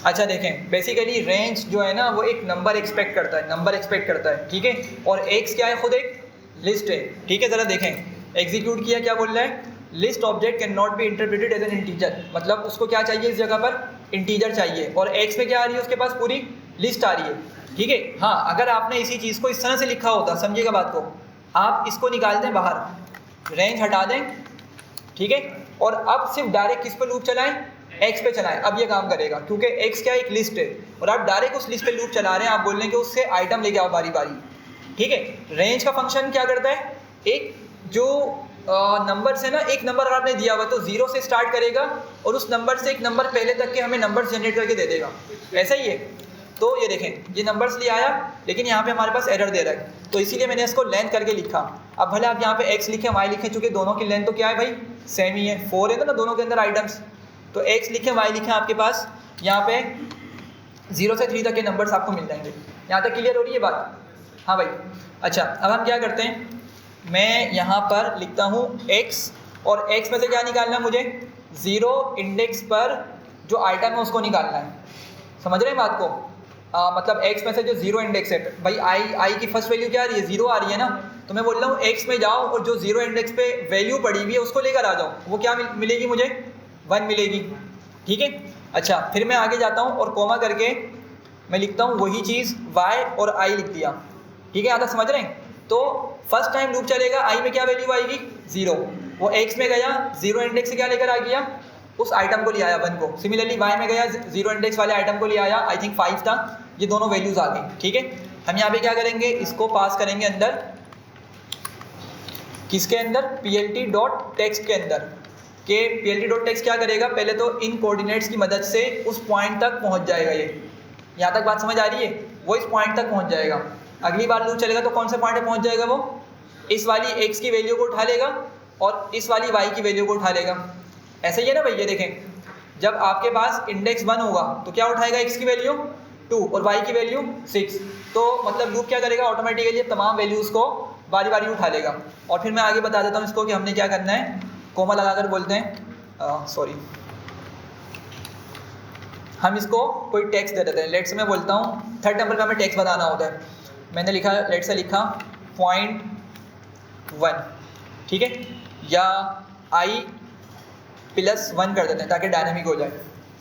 अच्छा देखें, बेसिकली रेंज जो है ना वो एक नंबर एक्सपेक्ट करता है, नंबर एक्सपेक्ट करता है, ठीक है, और एक्स क्या है? खुद एक लिस्ट है, ठीक है। ज़रा देखें एग्जीक्यूट किया, क्या बोल रहा है? List object can not be interpreted as an integer, मतलब उसको क्या चाहिए इस जगह पर? इंटीजर चाहिए, और एक्स में क्या आ रही है? उसके पास पूरी लिस्ट आ रही है, ठीक है। हाँ, अगर आपने इसी चीज़ को इस तरह से लिखा होता, समझिएगा बात को, आप इसको निकाल दें बाहर, रेंज हटा दें, ठीक है, और अब सिर्फ डायरेक्ट किस पर लूप चलाएं? एक्स पे चलाएं। अब ये काम करेगा क्योंकि एक्स क्या एक लिस्ट है, और आप डायरेक्ट उस लिस्ट पे लूप चला रहे हैं, आप बोल रहे हैं कि उससे आइटम लेके आओ बारी बारी, ठीक है। रेंज का फंक्शन क्या करता है? एक जो नंबर से ना, एक नंबर आपने दिया हुआ तो 0 से स्टार्ट करेगा, और उस नंबर से एक नंबर पहले तक के हमें नंबर जनरेट करके दे देगा, ऐसा ही है। तो ये देखें, ये नंबर्स ले आया, लेकिन यहाँ पे हमारे पास एरर दे रहा है, तो इसीलिए मैंने इसको लेंथ करके लिखा। अब भले आप यहाँ पे x लिखें, y लिखें, चूँकि दोनों की लेंथ तो क्या है भाई? सेम ही है, 4 है ना दोनों के अंदर आइटम्स, तो x लिखें y लिखें, आपके पास यहाँ पे 0 से 3 तक के नंबर्स आपको मिल जाएंगे। यहाँ तक क्लियर हो रही है बात? हाँ भाई। अच्छा, अब हम क्या करते हैं, मैं यहाँ पर लिखता हूँ x, और x में से क्या निकालना है मुझे? 0 इंडेक्स पर जो आइटम है उसको निकालना है। समझ रहे हैं बात को? मतलब x में से जो 0 इंडेक्स है भाई, i की फर्स्ट वैल्यू क्या आ रही है? 0 आ रही है ना, तो मैं बोल रहा हूँ x में जाओ और जो 0 इंडेक्स पे वैल्यू पड़ी हुई है उसको लेकर आ जाओ, वो क्या मिलेगी मुझे? 1 मिलेगी, ठीक है। अच्छा, फिर मैं आगे जाता हूँ और कोमा करके मैं लिखता हूँ वही चीज़ y और i लिख दिया, ठीक है। यहाँ तक समझ रहे हैं? तो फर्स्ट टाइम लूप चलेगा, i में क्या वैल्यू आएगी? 0, वो x में गया 0 इंडेक्स से क्या लेकर आ गया? उस आइटम को ले आया 1 को। सिमिलरली y में गया 0 इंडेक्स वाले आइटम को ले आया, आई थिंक 5 था, ये दोनों वैल्यूज आ गई, ठीक है। हम यहाँ पे क्या करेंगे, इसको पास करेंगे अंदर, किसके अंदर? plt.text के अंदर, कि plt.text क्या करेगा? पहले तो इन कोऑर्डिनेट्स की मदद से उस पॉइंट तक पहुँच जाएगा। ये यहाँ तक बात समझ आ रही है? वो इस पॉइंट तक पहुँच जाएगा। अगली बार लूप चलेगा तो कौन से पॉइंट पे पहुँच जाएगा? वो इस वाली x की वैल्यू को उठा लेगा और इस वाली y की वैल्यू को उठा लेगा। ऐसे ही है ना भाई? ये देखें, जब आपके पास इंडेक्स 1 होगा तो क्या उठाएगा? x की वैल्यू 2 और y की वैल्यू 6। तो मतलब लूप क्या करेगा? ऑटोमेटिकली तमाम वैल्यूज़ को बारी बारी उठा लेगा। और फिर मैं आगे बता देता हूँ इसको कि हमने क्या करना है। कोमा लगाकर बोलते हैं, सॉरी, हम इसको कोई टेक्स्ट दे देते हैं। लेट्स मैं बोलता हूँ 3rd नंबर का हमें टेक्स्ट बताना होता है। मैंने लिखा, लेट्स से लिखा 0.1, ठीक है, या i+1 कर देते हैं ताकि डायनेमिक हो जाए।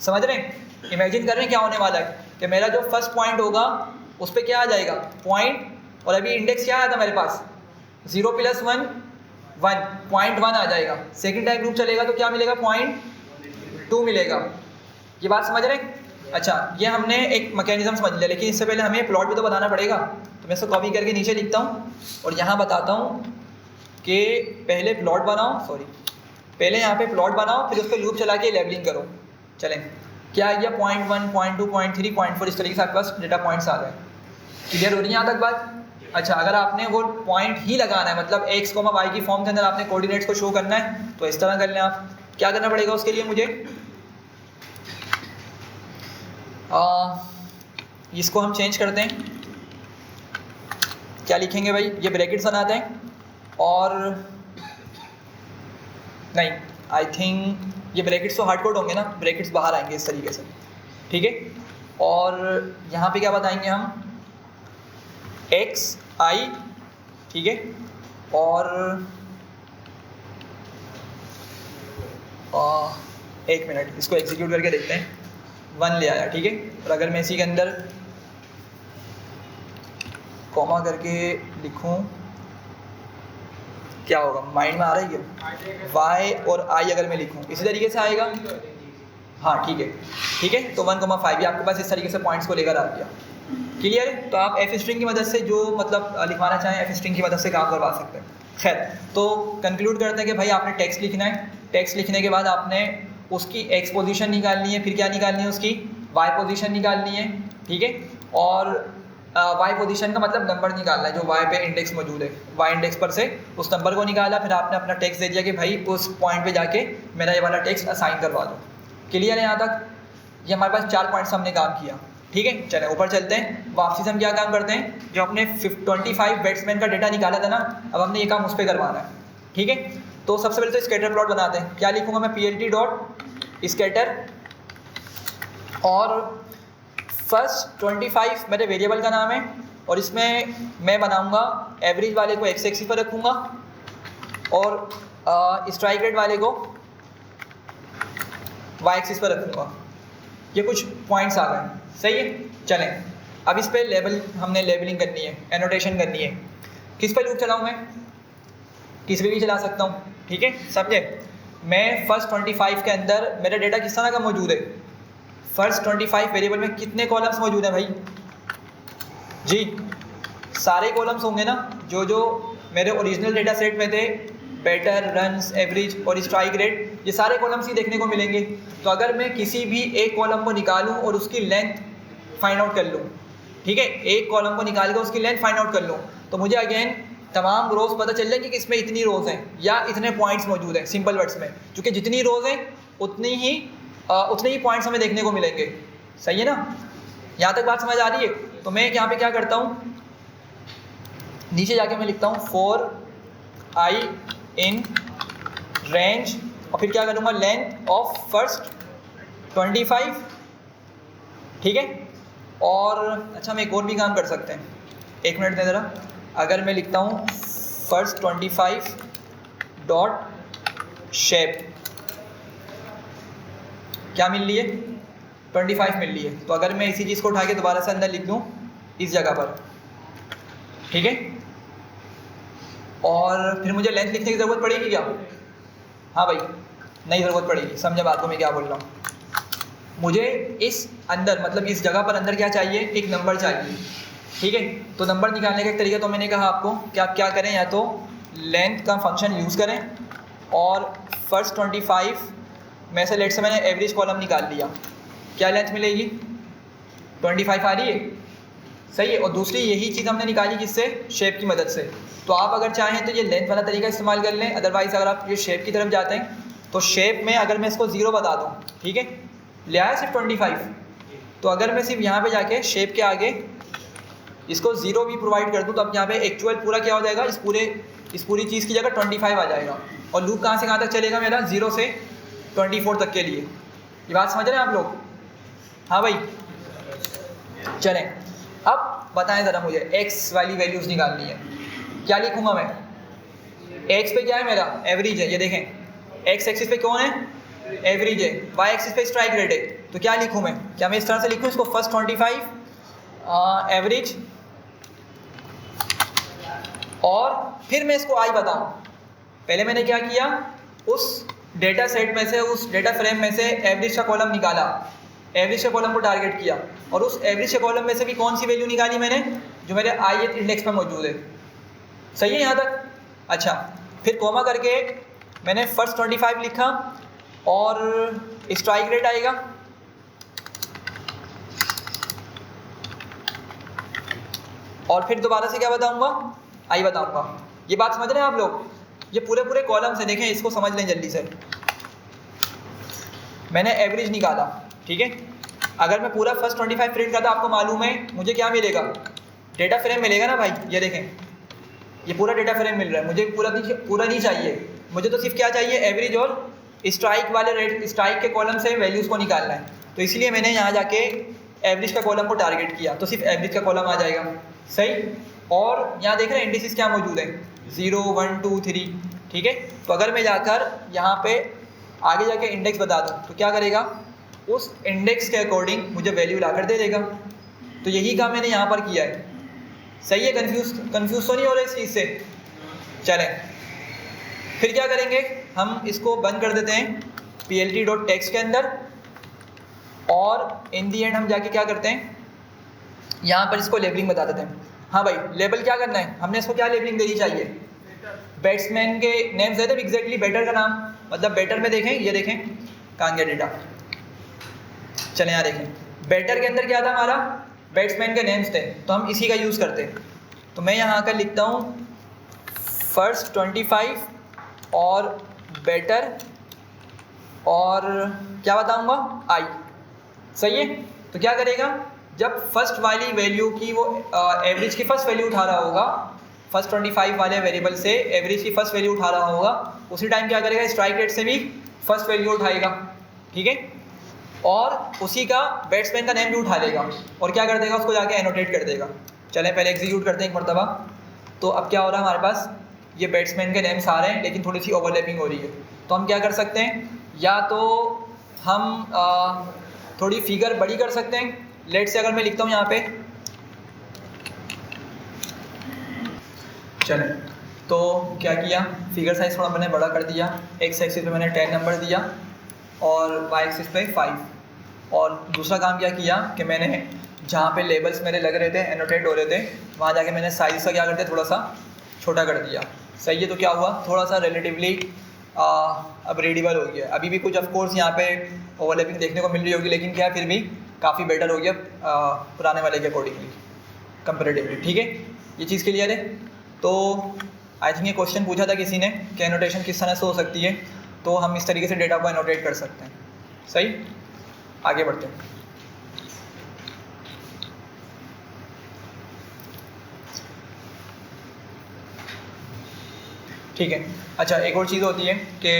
समझ रहे हैं? इमेजिन कर रहे हैं क्या होने वाला है कि मेरा जो फर्स्ट पॉइंट होगा उस पर क्या आ जाएगा? पॉइंट, और अभी इंडेक्स क्या आया था मेरे पास? 0 + 1 1, 0.1 आ जाएगा। सेकेंड टाइम लूप चलेगा तो क्या मिलेगा? 0.2 मिलेगा। ये बात समझ रहे हैं? अच्छा, ये हमने एक मैकेनिज्म समझ लिया, लेकिन इससे पहले हमें प्लॉट भी तो बताना पड़ेगा। तो मैं इसको कॉपी करके नीचे लिखता हूँ और यहाँ बताता हूँ कि पहले प्लॉट बनाओ, सॉरी, पहले यहाँ पे प्लॉट बनाओ, फिर उस पर लूप चला के लेबलिंग करो। चलें, क्या आ गया? 0.1, 0.2, 0.3, 0.4, इस तरीके से आपके पास डेटा पॉइंट्स आ गए। क्लियर हो रही है यहाँ तक बात? अच्छा, अगर आपने वो पॉइंट ही लगाना है, मतलब x, y की फॉर्म के अंदर आपने कोऑर्डिनेट्स को शो करना है, तो इस तरह कर लें आप। क्या करना पड़ेगा उसके लिए मुझे? इसको हम चेंज करते हैं। क्या लिखेंगे भाई? ये ब्रैकेट्स बनाते हैं और नहीं, आई थिंक ये ब्रैकेट्स तो हार्ड कोड होंगे ना, ब्रैकेट्स बाहर आएंगे इस तरीके से, ठीक है। और यहाँ पे क्या बताएंगे हम, एक्स आई, ठीक है, और एक मिनट इसको एग्जीक्यूट करके देखते हैं। 1 ले आया, ठीक है। और अगर मैं इसी के अंदर कॉमा करके लिखूं क्या होगा, माइंड में आ रहा है क्या, वाई और आई अगर मैं लिखूं इसी तरीके से आएगा। हाँ ठीक है, ठीक है। तो 1,5 ये आपके पास इस तरीके से पॉइंट्स को लेकर आ गया। क्लियर है। तो आप एफ स्ट्रिंग की मदद से जो मतलब लिखवाना चाहें एफ स्ट्रिंग की मदद से काम करवा सकते हैं। खैर, तो कंक्लूड करते हैं कि भाई आपने टेक्स्ट लिखना है, टेक्स्ट लिखने के बाद आपने उसकी एक्स पोजीशन निकालनी है, फिर क्या निकालनी है, उसकी वाई पोजीशन निकालनी है, ठीक है। और वाई पोजीशन का मतलब नंबर निकालना है जो वाई पे इंडेक्स मौजूद है, वाई इंडेक्स पर से उस नंबर को निकाला, फिर आपने अपना टेक्स्ट दे दिया कि भाई उस पॉइंट पे जाके मेरा ये वाला टेक्स्ट असाइन करवा दो। क्लियर है यहाँ तक। ये हमारे पास 4 पॉइंट्स हमने काम किया, ठीक है। चलें ऊपर चलते हैं। वापसी से हम क्या काम करते हैं, जो अपने 25 बैट्समैन का डेटा निकाला था ना, अब हमने ये काम उस पर करवाना है, ठीक है। तो सबसे पहले तो स्कैटर प्लॉट बनाते हैं। क्या लिखूंगा मैं, PLT डॉट स्कैटर, और फर्स्ट 25 मेरे वेरिएबल का नाम है, और इसमें मैं बनाऊंगा एवरेज वाले को एक्स एक्सिस पर रखूंगा और स्ट्राइक रेट वाले को वाई एक्सिस पर रखूंगा। ये कुछ पॉइंट्स आ गए, सही है। चलें अब इस पे लेबल, हमने लेबलिंग करनी है, एनोटेशन करनी है। किस पे लूप चलाऊँ मैं, किस पे भी चला सकता हूँ, ठीक है, समझे। मैं फर्स्ट 25 के अंदर मेरा डेटा किस तरह का मौजूद है, फर्स्ट 25 वेरिएबल में कितने कॉलम्स मौजूद हैं भाई जी, सारे कॉलम्स होंगे ना, जो जो मेरे ओरिजिनल डेटा सेट में थे, बैटर, रन्स, एवरेज और स्ट्राइक रेट, ये सारे कॉलम्स ही देखने को मिलेंगे। तो अगर मैं किसी भी एक कॉलम को निकालूं और उसकी लेंथ फाइंड आउट कर लूं, ठीक है, एक कॉलम को निकाल कर उसकी लेंथ फाइंड आउट कर लूं, तो मुझे अगेन तमाम रोज़ पता चल जाएंगे कि इसमें इतनी रोज़ हैं या इतने पॉइंट्स मौजूद हैं, सिंपल वर्ड्स में, क्योंकि जितनी रोज़ हैं उतने ही पॉइंट्स हमें देखने को मिलेंगे, सही है ना। यहाँ तक बात समझ आ रही है। तो मैं यहाँ पे क्या करता हूँ, नीचे जाके मैं लिखता हूँ फॉर आई इन रेंज, और फिर क्या करूँगा, लेंथ ऑफ फर्स्ट 25, ठीक है। और अच्छा, हम एक और भी काम कर सकते हैं, एक मिनट दे ज़रा। अगर मैं लिखता हूँ फर्स्ट 25 डॉट शेप, क्या मिल रही है, 25 मिल रही है। तो अगर मैं इसी चीज़ को उठा के दोबारा से अंदर लिख दूँ इस जगह पर, ठीक है, और फिर मुझे लेंथ लिखने की ज़रूरत पड़ेगी क्या, हाँ भाई नहीं ज़रूरत पड़ेगी, समझे बात को मैं क्या बोल रहा हूँ। मुझे इस अंदर मतलब इस जगह पर अंदर क्या चाहिए, एक नंबर चाहिए, ठीक है। तो नंबर निकालने का एक तरीका तो मैंने कहा आपको कि आप क्या करें, या तो लेंथ का फंक्शन यूज़ करें, और फर्स्ट 25 में से लेट से मैंने एवरेज कॉलम निकाल लिया, क्या लेंथ मिलेगी, 25 आ रही है, सही है। और दूसरी यही चीज़ हमने निकाली किससे, शेप की मदद से। तो आप अगर चाहें तो ये लेंथ वाला तरीका इस्तेमाल कर लें, अदरवाइज़ अगर आप ये शेप की तरफ जाते हैं तो शेप में अगर मैं इसको 0 बता दूँ, ठीक है, ले आया सिर्फ 25, तो अगर मैं सिर्फ यहाँ पे जाके शेप के आगे इसको 0 भी प्रोवाइड कर दूँ, तो अब यहाँ पे एक्चुअल पूरा क्या हो जाएगा, इस पूरी चीज़ की जगह 25 आ जाएगा। और लूप कहाँ से कहाँ तक चलेगा मेरा, 0 से 24 तक के लिए। ये बात समझ रहे हैं आप लोग, हाँ भाई। चलें अब बताएं ज़रा, मुझे एक्स वाली वैल्यूज़ निकालनी है। क्या लिखूँगा मैं, एक्स पे क्या है मेरा, एवरेज है, ये देखें एक्स एक्सिस पे कौन है, एवरेज है, वाई एक्सिस पे स्ट्राइक रेट है। तो क्या लिखूँ मैं, क्या मैं इस तरह से लिखूँ इसको, फर्स्ट 25 एवरेज, और फिर मैं इसको आई बताऊँ। पहले मैंने क्या किया, उस डेटा सेट में से, उस डेटा फ्रेम में से एवरेज का कॉलम निकाला, एवरेज के कॉलम को टारगेट किया, और उस एवरेज के कॉलम में से भी कौन सी वैल्यू निकाली मैंने, जो मेरे ith इंडेक्स में मौजूद है, सही है यहाँ तक। अच्छा, फिर कॉमा करके मैंने फर्स्ट 25 लिखा, और स्ट्राइक रेट आएगा, और फिर दोबारा से क्या बताऊंगा, आई बताऊंगा। ये बात समझ रहे हैं आप लोग, ये पूरे कॉलम से देखें, इसको समझ लें जल्दी से। मैंने एवरेज निकाला, ठीक है। अगर मैं पूरा फर्स्ट 25 प्रिंट करता, आपको मालूम है मुझे क्या मिलेगा, डेटा फ्रेम मिलेगा ना भाई, ये देखें ये पूरा डेटा फ्रेम मिल रहा है। मुझे पूरा नहीं चाहिए, मुझे तो सिर्फ क्या चाहिए, एवरेज और स्ट्राइक वाले रेट, स्ट्राइक के कॉलम से वैल्यूज़ को निकालना है। तो इसलिए मैंने यहाँ जाके एवरेज का कॉलम को टारगेट किया, तो सिर्फ एवरेज का कॉलम आ जाएगा। सही। और यहाँ देख रहे हैं इंडिसेस क्या मौजूद है, 0 1 2 3, ठीक है। तो अगर मैं जाकर यहाँ पे आगे जाके इंडेक्स बता दूँ तो क्या करेगा, उस इंडेक्स के अकॉर्डिंग मुझे वैल्यू लाकर दे देगा। तो यही काम मैंने यहाँ पर किया है। सही है। कंफ्यूज तो नहीं हो रहा इस चीज़ से? चलें फिर क्या करेंगे, हम इसको बंद कर देते हैं plt.text के अंदर, और इन दी एंड हम जाके क्या करते हैं, यहाँ पर इसको लेबलिंग बता देते हैं। हाँ भाई, लेबल क्या करना है, हमने इसको क्या लेबलिंग देनी चाहिए, बैट्समैन के नेम्स देते हैं एग्जैक्टली, बैटर का नाम, मतलब बैटर में देखें, ये देखें कहाँ गया डेटा, चलें यहाँ देखें, बैटर के अंदर क्या था हमारा, बैट्समैन के नेम्स थे, तो हम इसी का यूज़ करते हैं। तो मैं यहाँ का लिखता हूँ फर्स्ट 25 और बैटर, और क्या बताऊँगा, आई। सही है। तो क्या करेगा, जब फर्स्ट वाली वैल्यू की वो एवरेज की फर्स्ट वैल्यू उठा रहा होगा, फर्स्ट 25 वाले वेरिएबल से एवरेज की फर्स्ट वैल्यू उठा रहा होगा, उसी टाइम क्या करेगा, स्ट्राइक रेट से भी फर्स्ट वैल्यू उठाएगा, ठीक है, और उसी का बैट्समैन का नेम भी उठा लेगा, और क्या कर देगा, उसको जाके एनोटेट कर देगा। चलें पहले एग्जीक्यूट करते हैं एक मरतबा। तो अब क्या हो रहा है, हमारे पास ये बैट्समैन के नेम्स आ रहे हैं, लेकिन थोड़ी सी ओवरलैपिंग हो रही है। तो हम क्या कर सकते हैं, या तो हम थोड़ी फिगर बड़ी कर सकते हैं। लेट से अगर मैं लिखता हूँ यहाँ पे, चलें तो क्या किया, फिगर साइज थोड़ा मैंने बड़ा कर दिया, एक्स एक्सिस पे मैंने 10 नंबर दिया और वाई एक्सिस पे 5। और दूसरा काम क्या किया कि मैंने जहाँ पे लेबल्स मेरे लग रहे थे, एनोटेट हो रहे थे, वहाँ जाके मैंने साइज़ का क्या कर दिया, थोड़ा सा छोटा कर दिया। सही है। तो क्या हुआ, थोड़ा सा रिलेटिवली अब रीडेबल हो गया। अभी भी कुछ ऑफ कोर्स यहाँ पे ओवरलैपिंग देखने को मिल रही होगी, लेकिन क्या फिर भी काफ़ी बेटर हो गया पुराने वाले के अकॉर्डिंगली, कंपेरेटिवली, ठीक है। ये चीज़ क्लियर है। तो आई थिंक ये क्वेश्चन पूछा था किसी ने कि एनोटेशन किस तरह से हो सकती है, तो हम इस तरीके से डेटा को एनोटेट कर सकते हैं। सही, आगे बढ़ते हैं। ठीक है। अच्छा, एक और चीज़ होती है कि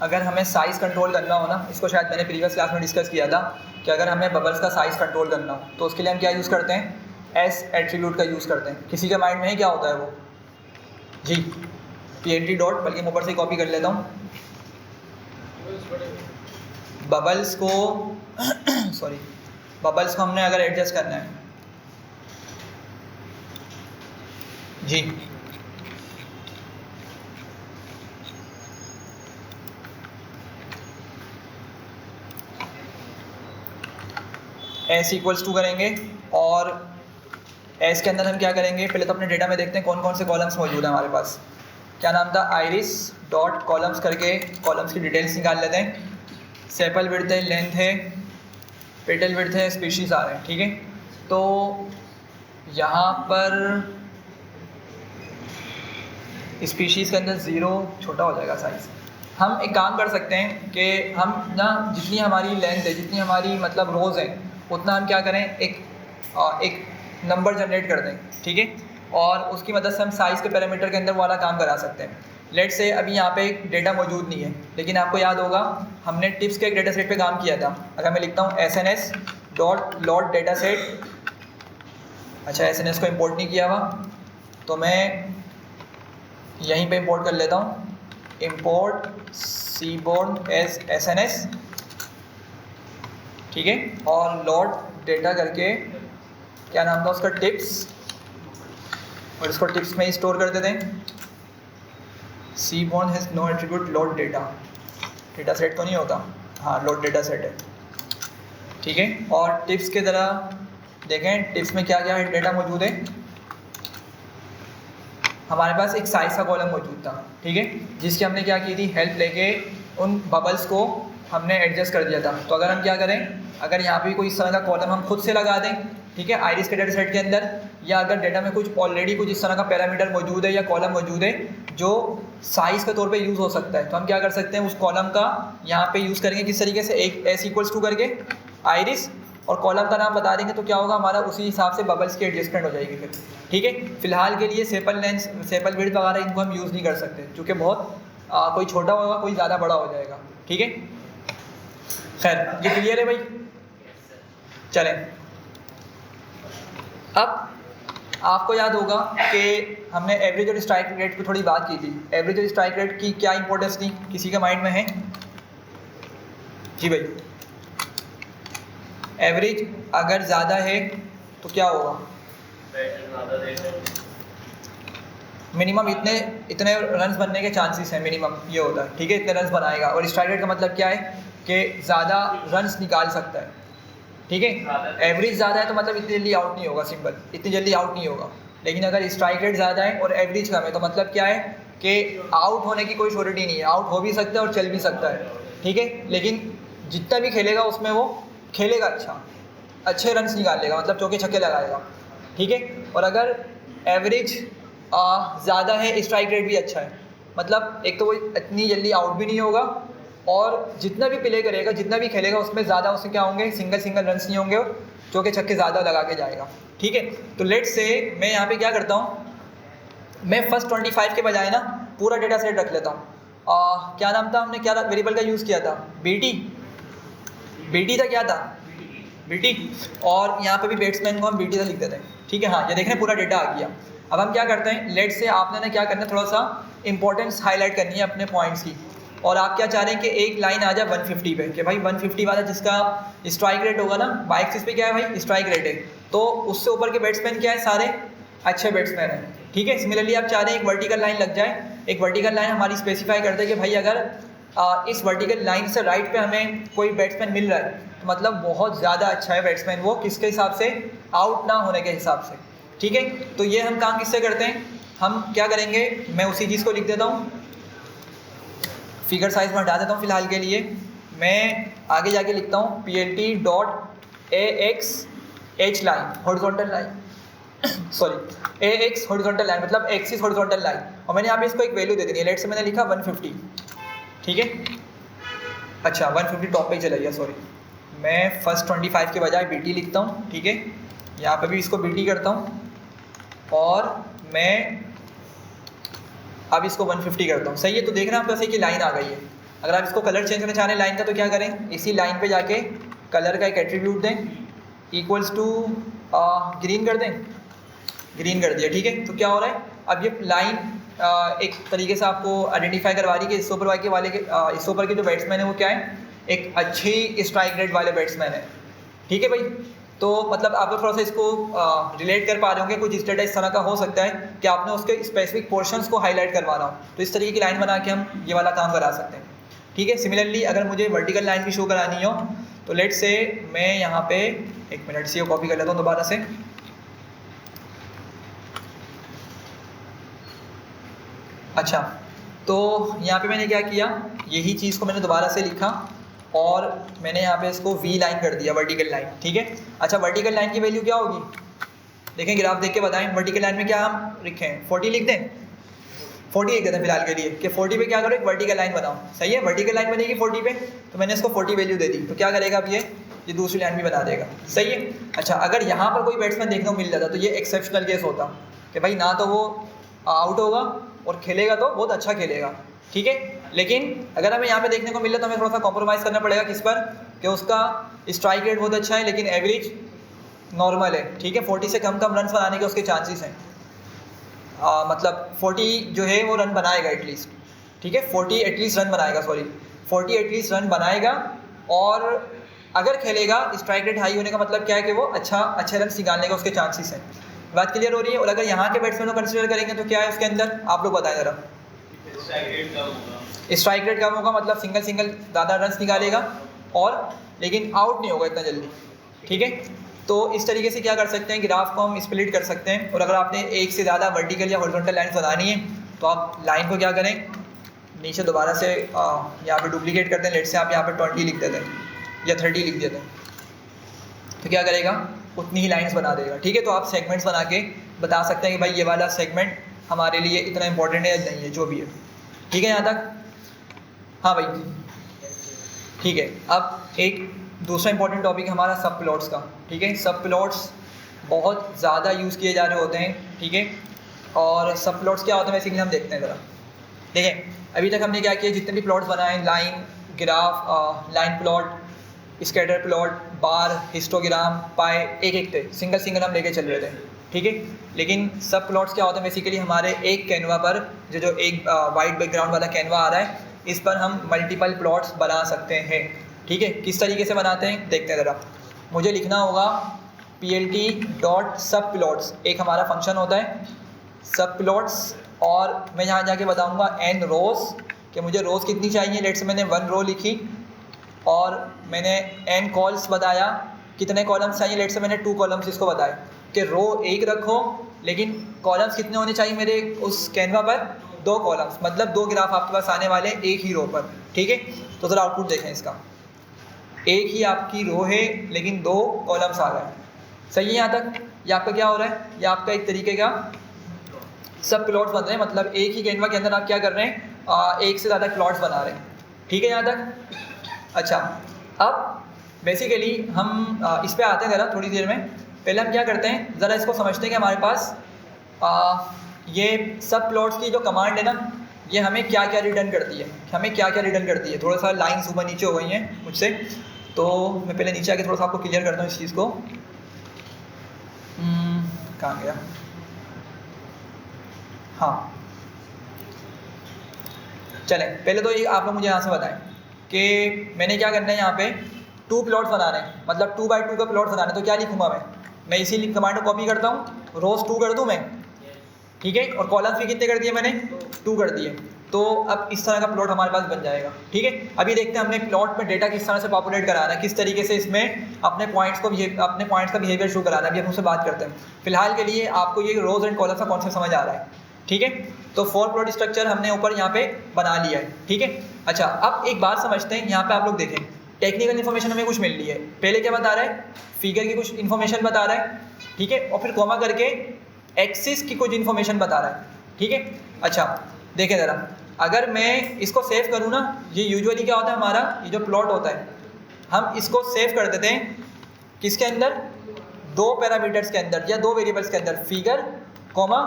अगर हमें साइज़ कंट्रोल करना हो ना, इसको शायद मैंने प्रीवियस क्लास में डिस्कस किया था कि अगर हमें बबल्स का साइज़ कंट्रोल करना हो तो उसके लिए हम क्या यूज़ करते हैं, एस एट्रीब्यूट का यूज़ करते हैं। किसी के माइंड में है क्या होता है वो? जी, plt डॉट, बल्कि मैं ऊपर से कॉपी कर लेता हूँ, बबल्स को सॉरी, बबल्स को हमने अगर एडजस्ट करना है, जी एस इक्वल्स टू करेंगे, और एस के अंदर हम क्या करेंगे, पहले तो अपने डेटा में देखते हैं कौन कौन से कॉलम्स मौजूद हैं हमारे पास। क्या नाम था, आइरिस डॉट कॉलम्स करके कॉलम्स की डिटेल्स निकाल लेते हैं। सेपल विड्थ है, लेंथ है, पेटल विड्थ है, स्पीशीज़ आ रहे हैं, ठीक है। तो यहाँ पर स्पीशीज़ के अंदर 0 छोटा हो जाएगा साइज़। हम एक काम कर सकते हैं कि हम ना जितनी हमारी लेंथ है, जितनी हमारी मतलब रोज़ हैं, उतना हम क्या करें, एक नंबर जनरेट कर दें, ठीक है, और उसकी मदद से हम साइज़ के पैरामीटर के अंदर वाला काम करा सकते हैं। लेट से अभी यहाँ पे डेटा मौजूद नहीं है, लेकिन आपको याद होगा हमने टिप्स के एक डेटा सेट पर काम किया था। अगर मैं लिखता हूँ SNS dot lot data set, अच्छा SNS को इम्पोर्ट नहीं किया हुआ, तो मैं यहीं पे इंपोर्ट कर लेता हूँ, इंपोर्ट सीबोर्न एज SNS, ठीक है, और लॉट डेटा करके क्या नाम था उसका, टिप्स, और इसको टिप्स में ही स्टोर कर देते हैं। Seaborn has no attribute lot data, data set तो नहीं होता, हाँ लॉट डेटा सेट है, ठीक है। और टिप्स की तरह देखें, टिप्स में क्या क्या डेटा मौजूद है, हमारे पास एक साइज़ का कॉलम मौजूद था, ठीक है, जिसकी हमने क्या की थी, हेल्प लेके उन बबल्स को हमने एडजस्ट कर दिया था। तो अगर हम क्या करें, अगर यहाँ पे कोई इस तरह का कॉलम हम खुद से लगा दें, ठीक है, आइरिस के डेटा सेट के अंदर, या अगर डेटा में कुछ ऑलरेडी कुछ इस तरह का पैरामीटर मौजूद है या कॉलम मौजूद है जो साइज़ के तौर पे यूज़ हो सकता है, तो हम क्या कर सकते हैं, उस कॉलम का यहाँ पे यूज़ करेंगे किस तरीके से, एक एस इक्वल्स टू करके आइरिस, और कॉलम का नाम बता देंगे, तो क्या होगा हमारा उसी हिसाब से बबल्स की एडजस्टमेंट हो जाएगी फिर, ठीक है। फिलहाल के लिए सेपल लेंथ, सेपल विड्थ वगैरह इनको हम यूज़ नहीं कर सकते, क्योंकि बहुत कोई छोटा होगा कोई ज़्यादा बड़ा हो जाएगा, ठीक है। खैर ये क्लियर है भाई। चलें, अब आपको याद होगा कि हमने एवरेज और स्ट्राइक रेट पे थोड़ी बात की थी। एवरेज और स्ट्राइक रेट की क्या इंपॉर्टेंस थी, किसी के माइंड में है? जी भाई, एवरेज अगर ज़्यादा है तो क्या होगा? मिनिमम इतने रन्स बनने के चांसेस हैं, मिनिमम ये होता है, ठीक है, इतने रन्स बनाएगा। और स्ट्राइक रेट का मतलब क्या है कि ज़्यादा रन्स निकाल सकता है, ठीक है। एवरेज ज़्यादा है तो मतलब इतनी जल्दी आउट नहीं होगा, सिंपल, इतनी जल्दी आउट नहीं होगा। लेकिन अगर स्ट्राइक रेट ज़्यादा है और एवरेज कम है तो मतलब क्या है कि आउट होने की कोई श्योरिटी नहीं है, आउट हो भी सकता है और चल भी सकता है, ठीक है। लेकिन जितना भी खेलेगा उसमें वो खेलेगा अच्छे रन्स निकाल लेगा, मतलब चौके छक्के लगाएगा, ठीक है। और अगर एवरेज ज़्यादा है, स्ट्राइक रेट भी अच्छा है, मतलब एक तो वो इतनी जल्दी आउट भी नहीं होगा और जितना भी प्ले करेगा, जितना भी खेलेगा उसमें ज़्यादा उससे क्या होंगे, सिंगल रन्स नहीं होंगे, चौके छक्के ज़्यादा लगा के जाएगा, ठीक है। तो लेट्स से मैं यहाँ पे क्या करता हूँ, मैं फर्स्ट 25 के बजाय ना पूरा डेटा सेट रख लेता हूँ। क्या नाम था, हमने क्या वेरिएबल का यूज़ किया था? बीटी था, क्या था? बीटी। और यहाँ पे भी बैट्समैन को हम बीटी से लिख देते हैं, ठीक है। हाँ, ये देख रहे हैं पूरा डेटा आ गया। अब हम क्या करते हैं, लेट से आपने ना क्या करना है, थोड़ा सा इंपॉर्टेंस हाईलाइट करनी है अपने पॉइंट्स की। और आप क्या चाह रहे हैं कि एक लाइन आ जाए 150 पे, कि भाई 150 वाला जिसका स्ट्राइक रेट होगा ना, बाइक एक्सिस पे क्या है भाई, स्ट्राइक रेट है, तो उससे ऊपर के बैट्समैन क्या है, सारे अच्छे बैट्समैन हैं, ठीक है। सिमिलरली आप चाह रहे हैं एक वर्टिकल लाइन लग जाए, एक वर्टिकल लाइन हमारी स्पेसिफाई कर दे कि भाई अगर इस वर्टिकल लाइन से राइट पे हमें कोई बैट्समैन मिल रहा है तो मतलब बहुत ज़्यादा अच्छा है बैट्समैन, वो किसके हिसाब से, आउट ना होने के हिसाब से, ठीक है। तो ये हम काम किससे करते हैं, हम क्या करेंगे, मैं उसी चीज़ को लिख देता हूँ, फिगर साइज में हटा देता हूँ फ़िलहाल के लिए। मैं आगे जाके लिखता हूँ PLT.AXH line, horizontal line sorry AX horizontal line, मतलब एक्सिस हॉरिजॉन्टल लाइन, और मैंने यहाँ पे इसको एक वैल्यू दे दी है, लेट से मैंने लिखा 150, ठीक है। अच्छा 150 टॉप पे चला गया, सॉरी, मैं फर्स्ट 25 के बजाय BT लिखता हूँ, ठीक है। यहाँ पे भी इसको BT करता हूँ और मैं अब इसको 150 करता हूँ, सही है। तो देख रहे हैं आप जैसे कि लाइन आ गई है। अगर आप इसको कलर चेंज करना चाह रहे हैं लाइन का, तो क्या करें, इसी लाइन पे जाके कलर का एक एट्रीब्यूट दें, इक्वल्स टू ग्रीन कर दें, ग्रीन कर दिया, ठीक है। तो क्या हो रहा है, अब ये लाइन एक तरीके से आपको आइडेंटिफाई करवा रही है कि इससे ऊपर के जो बैट्समैन है वो क्या है, एक अच्छी स्ट्राइक रेट वाले बैट्समैन है, ठीक है भाई। तो मतलब आप लोग थोड़ा सा इसको रिलेट कर पा रहे होंगे, कुछ इस डेटा इस तरह का हो सकता है कि आपने उसके स्पेसिफिक पोर्शंस को हाईलाइट करवाना हो, तो इस तरीके की लाइन बना के हम ये वाला काम करा सकते हैं, ठीक है। सिमिलरली अगर मुझे वर्टिकल लाइन भी शो करानी हो तो लेट से मैं यहाँ पे एक मिनट से कॉपी कर लेता हूँ दोबारा से। अच्छा, तो यहाँ पे मैंने क्या किया, यही चीज़ को मैंने दोबारा से लिखा और मैंने यहाँ पे इसको V लाइन कर दिया, वर्टिकल लाइन, ठीक है। अच्छा, वर्टिकल लाइन की वैल्यू क्या होगी, देखें ग्राफ देख के बताएं। वर्टिकल लाइन में क्या हम लिखें, 40 लिख दें, 40 लिख देते हैं फिलहाल के लिए, कि 40 पे क्या करो, एक वर्टिकल लाइन बनाओ, सही है। वर्टिकल लाइन बनेगी 40 पे, तो मैंने इसको 40 वैल्यू दे दी, तो क्या करेगा अब ये दूसरी लाइन भी बना देगा, सही है। अच्छा, अगर यहाँ पर कोई बैट्समैन देखने को मिल जाता तो ये एक्सेप्शनल केस होता कि भाई ना तो वो आउट होगा और खेलेगा तो बहुत अच्छा खेलेगा, ठीक है। लेकिन अगर हमें यहाँ पे देखने को मिले तो हमें थोड़ा सा कॉम्प्रोमाइज़ करना पड़ेगा, किस पर, कि उसका स्ट्राइक रेट बहुत अच्छा है लेकिन एवरेज नॉर्मल है, ठीक है। 40 से कम रन बनाने के उसके चांसेस हैं, मतलब 40 जो है वो रन बनाएगा एटलीस्ट, ठीक है। 40 एटलीस्ट रन बनाएगा, 40 एटलीस्ट रन बनाएगा, और अगर खेलेगा स्ट्राइक रेट हाई होने का मतलब क्या है कि वो अच्छे रन निकालने का उसके चांसेस हैं। बात क्लियर हो रही है। और अगर यहाँ के बैट्समैन को कंसिडर करेंगे तो क्या है उसके अंदर, आप लोग बताएं ज़रा। स्ट्राइक रेट कम होगा, मतलब सिंगल ज़्यादा रन निकालेगा और लेकिन आउट नहीं होगा इतना जल्दी, ठीक है। तो इस तरीके से क्या कर सकते हैं, ग्राफ को हम स्प्लिट कर सकते हैं। और अगर आपने एक से ज़्यादा वर्टिकल या हॉरिजॉन्टल लाइन बनानी है तो आप लाइन को क्या करें, नीचे दोबारा से यहाँ पे डुप्लीकेट करते हैं, लेट से आप यहाँ पे 20 लिख देते हैं या 30 लिख देते हैं, तो क्या करेगा, उतनी ही लाइंस बना देगा, ठीक है। तो आप सेगमेंट्स बना के बता सकते हैं कि भाई ये वाला सेगमेंट हमारे लिए इतना इंपॉर्टेंट है या नहीं है, जो भी है, ठीक है यहाँ तक। हाँ भाई, ठीक है। अब एक दूसरा इंपॉर्टेंट टॉपिक हमारा सब प्लॉट्स का, ठीक है। सब प्लॉट्स बहुत ज़्यादा यूज़ किए जा रहे होते हैं, ठीक है। और सब प्लॉट्स क्या होते हैं बेसिकली हम देखते हैं ज़रा, देखें अभी तक हमने क्या किया, जितने भी प्लॉट्स बनाए, line, graph, line plot, scatter plot, bar, histogram, pie, एक थे, सिंगल हम लेके चल रहे थे, ठीक है। लेकिन सब प्लॉट्स क्या होते हैं बेसिकली, हमारे एक कैनवा पर जो एक वाइट बैकग्राउंड वाला कैनवा आ रहा है, इस पर हम मल्टीपल प्लॉट्स बना सकते हैं, ठीक है। किस तरीके से बनाते हैं देखते हैं ज़रा। मुझे लिखना होगा plt.subplots, एक हमारा फंक्शन होता है सब प्लॉट्स, और मैं यहाँ जाके बताऊँगा n रोज़ कि मुझे रोज़ कितनी चाहिए। लेट्स मैंने 1 रो लिखी और मैंने n कॉल्स बताया, कितने कॉलम्स चाहिए, लेट्स मैंने 2 कॉलम्स इसको बताए कि रो 1 रखो, लेकिन कॉलम्स कितने होने चाहिए मेरे उस कैनवा पर, 2 कॉलम्स, मतलब 2 ग्राफ आपके पास आने वाले एक ही रो पर, ठीक है। तो ज़रा आउटपुट देखें इसका, एक ही आपकी रो है लेकिन 2 कॉलम्स आ गए, सही है यहाँ तक। ये आपका क्या हो रहा है, ये आपका एक तरीके का सब प्लॉट्स बन रहे हैं, मतलब एक ही कैनवा के अंदर आप क्या कर रहे हैं, एक से ज़्यादा प्लॉट्स बना रहे हैं, ठीक है यहाँ तक। अच्छा, अब बेसिकली हम इस पे आते हैं ज़रा थोड़ी देर में। पहले हम क्या करते हैं, ज़रा इसको समझते हैं कि हमारे पास ये सब प्लॉट्स की जो कमांड है ना, ये हमें क्या क्या रिटर्न करती है, थोड़ा सा लाइन्स ऊपर नीचे हो गई हैं मुझसे, तो मैं पहले नीचे आके थोड़ा सा आपको क्लियर करता हूँ इस चीज़ को। कहाँ गया, हाँ चलें, पहले तो ये आप लोग मुझे यहाँ से बताएं कि मैंने क्या करना है, यहाँ पे 2 प्लॉट्स बनाने हैं, मतलब 2 बाई 2 का प्लॉट बनाना है, तो क्या लिखूँगा मैं इसी कमांड को कॉपी करता हूँ, रोज़ 2 कर दूँ मैं, ठीक है, और कॉलम्स भी कितने कर दिए मैंने, 2 कर दिए। तो अब इस तरह का प्लॉट हमारे पास बन जाएगा, ठीक है। अभी देखते हैं हमने प्लॉट में डेटा किस तरह से पॉपुलेट कराना है, किस तरीके से इसमें अपने पॉइंट्स का बिहेवियर शो कराना है, अभी हम उससे बात करते हैं। फिलहाल के लिए आपको ये रोज एंड कॉलम्स का कॉन्सेप्ट समझ आ रहा है, ठीक है। तो 4 प्लॉट स्ट्रक्चर हमने ऊपर यहाँ पे बना लिया है, ठीक है। अच्छा, अब एक बात समझते हैं, यहाँ पे आप लोग देखें, टेक्निकल इन्फॉर्मेशन हमें कुछ मिल रही है, पहले क्या बता रहा है, फिगर की कुछ इन्फॉर्मेशन बता रहा है, ठीक है, और फिर कॉमा करके एक्सिस की कुछ इन्फॉर्मेशन बता रहा है, ठीक है। अच्छा देखें ज़रा, अगर मैं इसको सेव करूँ ना, ये यूजुअली क्या होता है, हमारा ये जो प्लॉट होता है, हम इसको सेव कर देते हैं किसके अंदर, 2 पैरामीटर्स के अंदर या 2 वेरिएबल्स के अंदर, फिगर कॉमा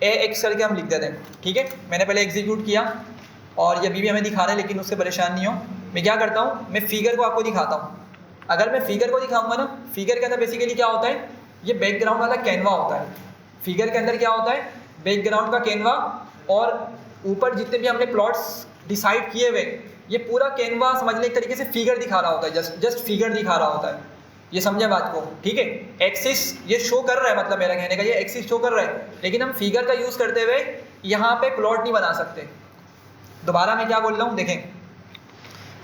AX करके हम लिख देते हैं, ठीक है। मैंने पहले एग्जीक्यूट किया और ये अभी भी हमें दिखा रहा है, लेकिन उससे परेशान नहीं हो। मैं क्या करता हूँ, मैं फिगर को आपको दिखाता हूँ। अगर मैं फिगर को दिखाऊंगा ना, फिगर के अंदर बेसिकली क्या होता है, ये बैकग्राउंड वाला कैनवा होता है। फिगर के अंदर क्या होता है, बैकग्राउंड का कैनवा, और ऊपर जितने भी हमने प्लॉट्स डिसाइड किए हुए, ये पूरा कैनवा समझ लें एक तरीके से फिगर दिखा रहा होता है, जस्ट फिगर दिखा रहा होता है। ये समझे बात को, ठीक है। एक्सिस ये शो कर रहा है, मतलब मेरा कहने का ये एक्सिस शो कर रहा है, लेकिन हम फिगर का यूज़ करते हुए यहाँ पे प्लॉट नहीं बना सकते। दोबारा मैं क्या बोल रहा हूँ देखें,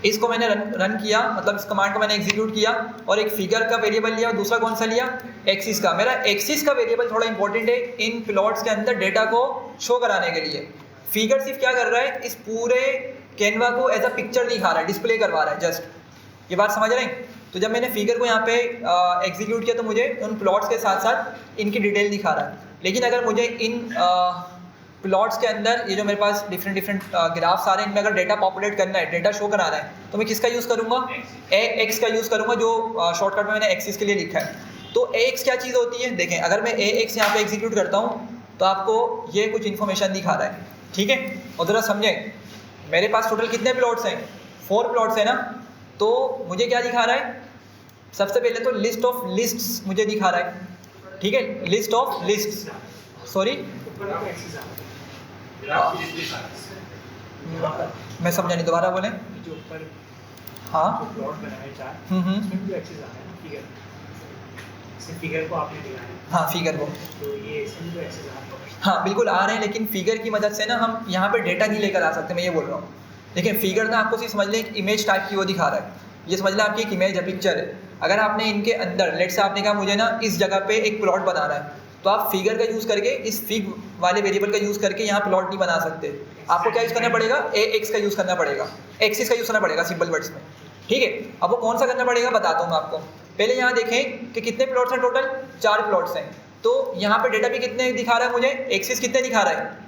इसको मैंने रन किया, मतलब इस कमांड को मैंने एग्जीक्यूट किया और एक फिगर का वेरिएबल लिया और दूसरा कौन सा लिया, एक्सिस का। मेरा एक्सिस का वेरिएबल थोड़ा इंपॉर्टेंट है इन प्लॉट्स के अंदर डेटा को शो कराने के लिए। फिगर सिर्फ क्या कर रहा है, इस पूरे कैनवा को एज अ पिक्चर दिखा रहा है, डिस्प्ले करवा रहा है, जस्ट। ये बात समझ रहे हैं। तो जब मैंने फिगर को यहाँ पे एग्जीक्यूट किया तो मुझे उन प्लॉट्स के साथ साथ इनकी डिटेल दिखा रहा है। लेकिन अगर मुझे इन प्लॉट्स के अंदर ये जो मेरे पास डिफरेंट ग्राफ्स आ रहे हैं, इनमें अगर डेटा पॉपुलेट करना है, डेटा शो कराना है, तो मैं किसका यूज़ करूँगा, AX का यूज़ करूँगा, जो शॉर्टकट में मैंने एक्सिस के लिए लिखा है। तो AX क्या चीज़ होती है, देखें अगर मैं AX यहाँ पे एग्जीक्यूट करता हूँ तो आपको ये कुछ इन्फॉर्मेशन दिखा रहा है, ठीक है। और ज़रा समझें, मेरे पास टोटल कितने प्लॉट्स हैं, 4 प्लॉट्स हैं ना। तो मुझे क्या दिखा रहा है, सबसे पहले तो लिस्ट ऑफ लिस्ट्स मुझे दिखा रहा है, ठीक है, लिस्ट ऑफ लिस्ट्स, सॉरी मैं समझा नहीं, दोबारा बोलें। जो ऊपर हाँ प्लॉट बनाए 4, उसमें भी एक्सेस आ रहा है ना, फिगर को आपने दिखाया है, हाँ फिगर को, तो ये इसमें भी एक्सेस आ रहा है। हाँ बिल्कुल आ रहे हैं, लेकिन फिगर की मदद से ना हम यहाँ पे डेटा नहीं लेकर आ सकते, मैं ये बोल रहा हूँ। देखिए फिगर ना आपको सिर्फ समझ लें एक इमेज टाइप की वो दिखा रहा है, ये समझ लें आपकी एक इमेज है, पिक्चर है। अगर आपने इनके अंदर लेट से आपने कहा मुझे ना इस जगह पे एक प्लॉट बना रहा है, तो आप फिगर का यूज़ करके, इस फिग वाले वेरिएबल का यूज़ करके यहाँ प्लॉट नहीं बना सकते। आपको क्या यूज़ करना पड़ेगा, AX का यूज़ करना पड़ेगा, एक्सिस का यूज़ करना पड़ेगा सिंपल वर्ड्स में, ठीक है। अब वो कौन सा करना पड़ेगा बताता हूँ मैं आपको। पहले यहाँ देखें कि कितने प्लॉट्स हैं, टोटल 4 प्लॉट्स हैं। तो यहाँ पे डेटा भी कितने दिखा रहा है मुझे, एक्सिस कितने दिखा रहा है,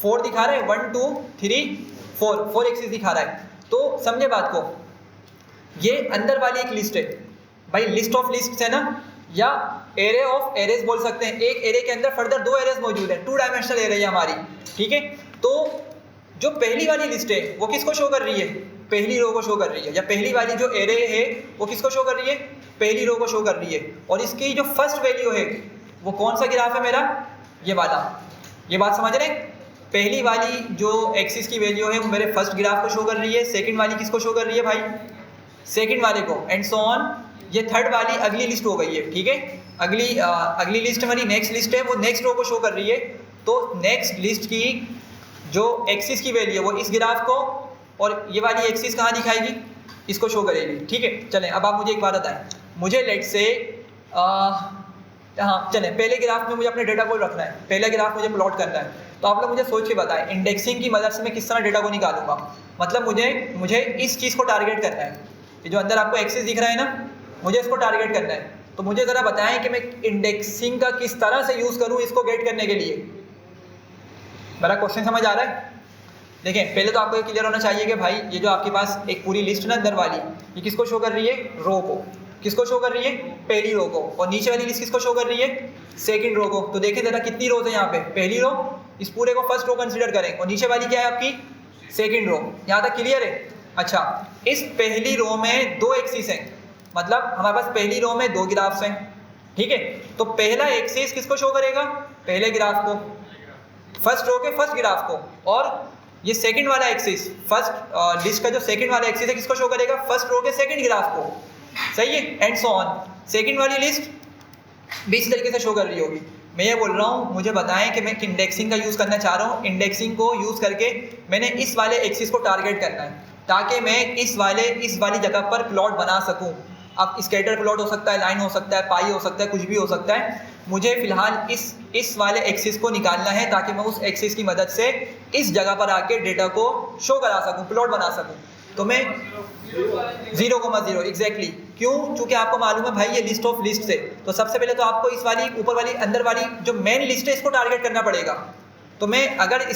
4 दिखा रहा है, 1 2 3 4 एक्सिस दिखा रहा है। तो समझे बात को, ये अंदर वाली एक लिस्ट है भाई, लिस्ट ऑफ लिस्ट है ना, या एरे ऑफ एरेज बोल सकते हैं। एक एरे के अंदर फर्दर 2 एरेज मौजूद हैं, 2 डायमेंशनल एरे है हमारी, ठीक है। तो जो पहली वाली लिस्ट है वो किसको शो कर रही है, पहली रो को शो कर रही है, या पहली वाली जो एरे है वो किसको शो कर रही है, पहली रो को शो कर रही है। और इसकी जो फर्स्ट वैल्यू है वो कौन सा ग्राफ है मेरा, ये वाला। ये बात समझ रहे हैं, पहली वाली जो एक्सिस की वैल्यू है वो मेरे फर्स्ट ग्राफ को शो कर रही है, सेकंड वाली किसको शो कर रही है भाई, सेकंड वाले को, एंड सो ऑन। ये थर्ड वाली अगली लिस्ट हो गई है, ठीक है। अगली लिस्ट हमारी नेक्स्ट लिस्ट है, वो नेक्स्ट रो को शो कर रही है। तो नेक्स्ट लिस्ट की जो एक्सिस की वैल्यू है वो इस ग्राफ को, और ये वाली एक्सिस कहाँ दिखाएगी, इसको शो करेगी, ठीक है। चलें अब आप मुझे एक बात बताएं, मुझे लेट से हाँ चलें, पहले ग्राफ में मुझे अपने डेटा को रखना है, पहला ग्राफ मुझे प्लॉट करना है। तो आप लोग मुझे सोच के बताएं, इंडेक्सिंग की मदद से मैं किस तरह डेटा को निकालूंगा। मतलब मुझे इस चीज़ को टारगेट करना है, ये जो अंदर आपको एक्सिस दिख रहा है ना, मुझे इसको टारगेट करना है। तो मुझे ज़रा बताएं कि मैं इंडेक्सिंग का किस तरह से यूज़ करूँ इसको गेट करने के लिए। मेरा क्वेश्चन समझ आ रहा है? देखें, पहले तो आपको ये क्लियर होना चाहिए कि भाई ये जो आपके पास एक पूरी लिस्ट ना अंदर वाली, ये किसको शो कर रही है, रो को। किसको शो कर रही है, पहली रो को। और नीचे वाली लिस्ट किसको शो कर रही है, सेकंड रो को। तो देखें जरा कितनी रोज है यहाँ पे, पहली रो, इस पूरे को फर्स्ट रो कंसीडर करें, और नीचे वाली क्या है आपकी, सेकंड रो। यहाँ तक क्लियर है? अच्छा, इस पहली रो में दो एक्सिस हैं, मतलब हमारे पास पहली रो में दो ग्राफ्स हैं, ठीक है। तो पहला एक्सिस किसको शो करेगा, पहले ग्राफ को, फर्स्ट रो के फर्स्ट ग्राफ को। और ये सेकंड वाला एक्सिस, फर्स्ट लिस्ट का जो सेकंड वाला एक्सिस है किसको शो करेगा, फर्स्ट रो के सेकंड ग्राफ को। सही है, एंड सो ऑन। सेकंड वाली लिस्ट भी इस तरीके से शो कर रही होगी। मैं ये बोल रहा हूँ, मुझे बताएं कि मैं इंडेक्सिंग का यूज़ करना चाह रहा हूँ। इंडेक्सिंग को यूज़ करके मैंने इस वाले एक्सिस को टारगेट करना है, ताकि मैं इस वाली जगह पर प्लॉट बना सकूँ। अब स्कैटर प्लॉट हो सकता है, लाइन हो सकता है, पाई हो सकता है, कुछ भी हो सकता है। मुझे फ़िलहाल इस वाले एक्सिस को निकालना है, ताकि मैं उस एक्सिस की मदद से इस जगह पर आके डेटा को शो करा सकूँ, प्लॉट बना सकूँ। तो मैं 0,0 एग्जैक्टली। क्यों? चूँकि आपको मालूम है भाई ये लिस्ट ऑफ लिस्ट है, तो सबसे पहले तो आपको इस वाली ऊपर वाली अंदर वाली जो मेन लिस्ट है इसको टारगेट करना पड़ेगा। तो मैं अगर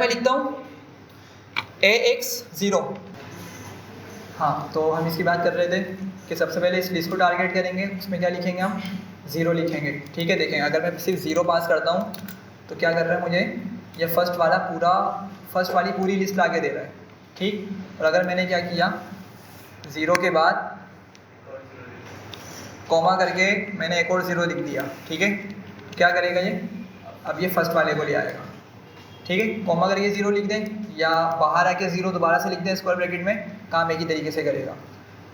मैं लिखता हूँ AX0, हाँ, तो हम इसकी बात कर रहे थे कि सबसे पहले इस लिस्ट को टारगेट करेंगे, उसमें क्या लिखेंगे हम, 0 लिखेंगे, ठीक है। देखें, अगर मैं सिर्फ 0 पास करता हूँ तो क्या कर रहा है, मुझे ये फर्स्ट वाली पूरी लिस्ट लाके दे रहा है, ठीक। और अगर मैंने क्या किया, 0 के बाद कॉमा करके मैंने एक और 0 लिख दिया, ठीक है। क्या करेगा ये, अब ये फर्स्ट वाले को ले आएगा, ठीक है। कॉमा करके 0 लिख दें, या बाहर आके 0 दोबारा से लिख दें स्क्वायर ब्रैकेट में, काम एक ही तरीके से करेगा,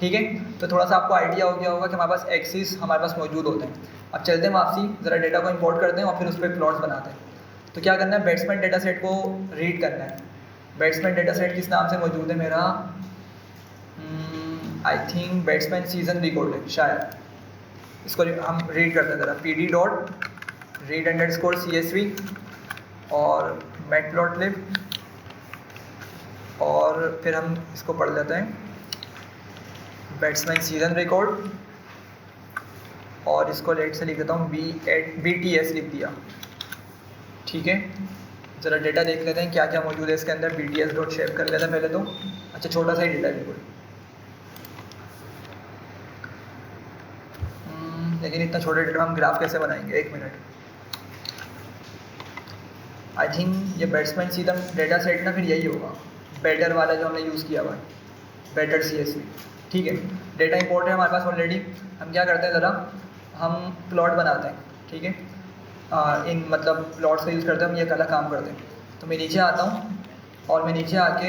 ठीक है। तो थोड़ा सा आपको आइडिया हो गया होगा कि हमारे पास एक्सिस हमारे पास मौजूद होते हैं। अब चलते हैं वापसी, ज़रा डेटा को इंपोर्ट करते हैं और फिर उस पर प्लॉट्स बनाते हैं। तो क्या करना है, बैट्समैन डेटा सेट को रीड करना है। बैट्समैन डेटा सेट किस नाम से मौजूद है मेरा, I think batsman season record है शायद। इसको हम रीड करते हैं ज़रा, pd.read_csv और मैटप्लॉटलिब, और फिर हम इसको पढ़ लेते हैं, बैट्समैन सीजन रिकॉर्ड, और इसको लेट से लिख देता हूँ BTS लिख दिया, ठीक है। ज़रा डेटा देख लेते हैं क्या क्या मौजूद है इसके अंदर। BTS.shape कर लेते हैं पहले तो। अच्छा, छोटा सा ही डेटा है बिल्कुल, लेकिन इतना छोटा डेटा हम ग्राफ कैसे बनाएंगे, एक मिनट। आई थिंक ये बैट्समैन सीजन डेटा सेट ना फिर यही होगा, बेटर वाला जो हमने यूज़ किया हुआ है, बेटर CSV, ठीक है। डेटा इंपोर्ट है हमारे पास ऑलरेडी। हम क्या करते हैं, ज़रा हम प्लॉट बनाते हैं, ठीक है। इन मतलब प्लॉट्स का यूज़ करते हैं हम, ये कला काम करते हैं। तो मैं नीचे आता हूँ, और मैं नीचे आके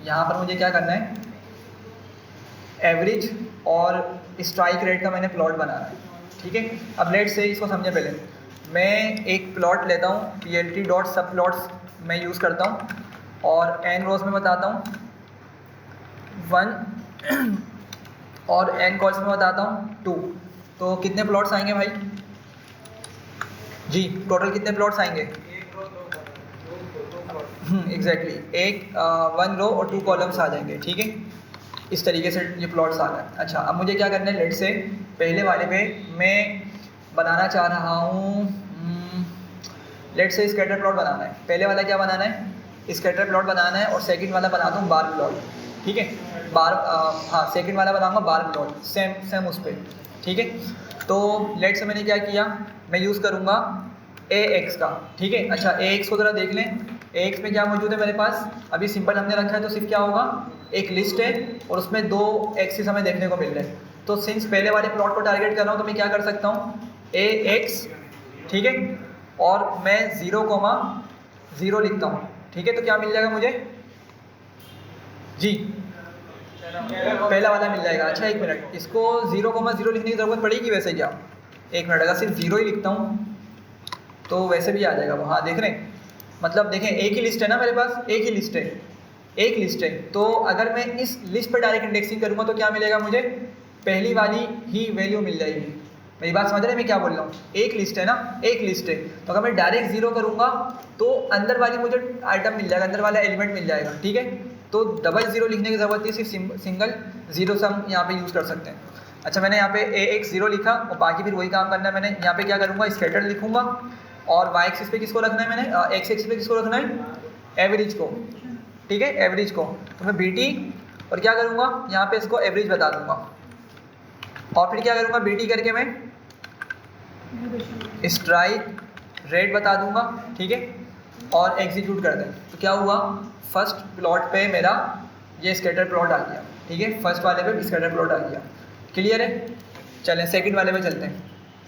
यहाँ पर मुझे क्या करना है, एवरेज और स्ट्राइक रेट का मैंने प्लॉट बनाना है, ठीक है। अब लेट से इसको समझे, पहले मैं एक प्लॉट लेता हूँ, plt.subplots मैं यूज़ करता हूँ, और n रोज़ में बताता हूँ 1 और n कॉल्स में बताता हूँ 2। तो कितने प्लॉट्स आएंगे भाई जी, टोटल कितने प्लॉट्स आएंगे, एग्जैक्टली, 1 रो और 2 कॉलम्स आ जाएंगे, ठीक है। इस तरीके से ये प्लॉट्स आ रहा है। अच्छा, अब मुझे क्या करना है, लेट से पहले वाले पे मैं बनाना चाह रहा हूँ, लेट से स्कैटर प्लॉट बनाना है। पहले वाला क्या बनाना है, स्कैटर प्लॉट बनाना है, और सेकंड वाला बनाता हूँ बार प्लॉट, ठीक है। सेकंड वाला बनाऊँगा बार प्लॉट, सेम उस पर, ठीक है। तो लेट से मैंने क्या किया, मैं यूज़ करूँगा AX का, ठीक है। अच्छा, AX को ज़रा देख लें, AX में क्या मौजूद है मेरे पास, अभी सिंपल हमने रखा है तो सिर्फ क्या होगा, एक लिस्ट है और उसमें 2 एक्सिस हमें देखने को मिल रहे हैं। तो सिंस पहले वाले प्लॉट को टारगेट कर रहा हूँ तो मैं क्या कर सकता हूँ, AX, ठीक है, और मैं 0,0 लिखता हूँ, ठीक है। तो क्या मिल जाएगा मुझे जी, पहला वाला मिल जाएगा। अच्छा एक मिनट, इसको 0,0 लिखने की ज़रूरत पड़ेगी वैसे क्या, एक मिनट, अगर सिर्फ 0 ही लिखता हूँ तो वैसे भी आ जाएगा वो। हाँ देख रहे हैं, मतलब देखें एक ही लिस्ट है ना मेरे पास, एक ही लिस्ट है, एक लिस्ट है। तो अगर मैं इस लिस्ट पर डायरेक्ट इंडेक्सिंग करूँगा तो क्या मिलेगा मुझे, पहली वाली ही वैल्यू मिल जाएगी। मेरी बात समझ रहे हैं मैं क्या बोल रहा हूँ, एक लिस्ट है ना, एक लिस्ट है, तो अगर मैं डायरेक्ट 0 करूँगा तो अंदर वाली मुझे आइटम मिल जाएगा, अंदर वाला एलिमेंट मिल जाएगा, ठीक है। तो 0,0 लिखने की ज़रूरत नहीं, सिर्फ सिंगल 0 से हम यहाँ पे यूज़ कर सकते हैं। अच्छा मैंने यहाँ पे AX 0 लिखा और बाकी फिर वही काम करना है। मैंने यहाँ पे क्या करूँगा, स्कैटर लिखूँगा और Y एक्सिस पे किसको रखना है, मैंने X एक्सिस पे किसको रखना है, एवरेज को, ठीक है, एवरेज को। तो मैं BT और क्या करूँगा, यहाँ पे इसको एवरेज बता दूँगा और फिर क्या करूँगा, BT करके मैं स्ट्राइक रेट बता दूँगा, ठीक है, और एग्जीक्यूट कर दें। तो क्या हुआ, फर्स्ट प्लॉट पे मेरा ये स्कैटर प्लॉट आ गया, ठीक है, फर्स्ट वाले पे स्कैटर प्लॉट आ गया, क्लियर है। चलें सेकंड वाले पे चलते हैं।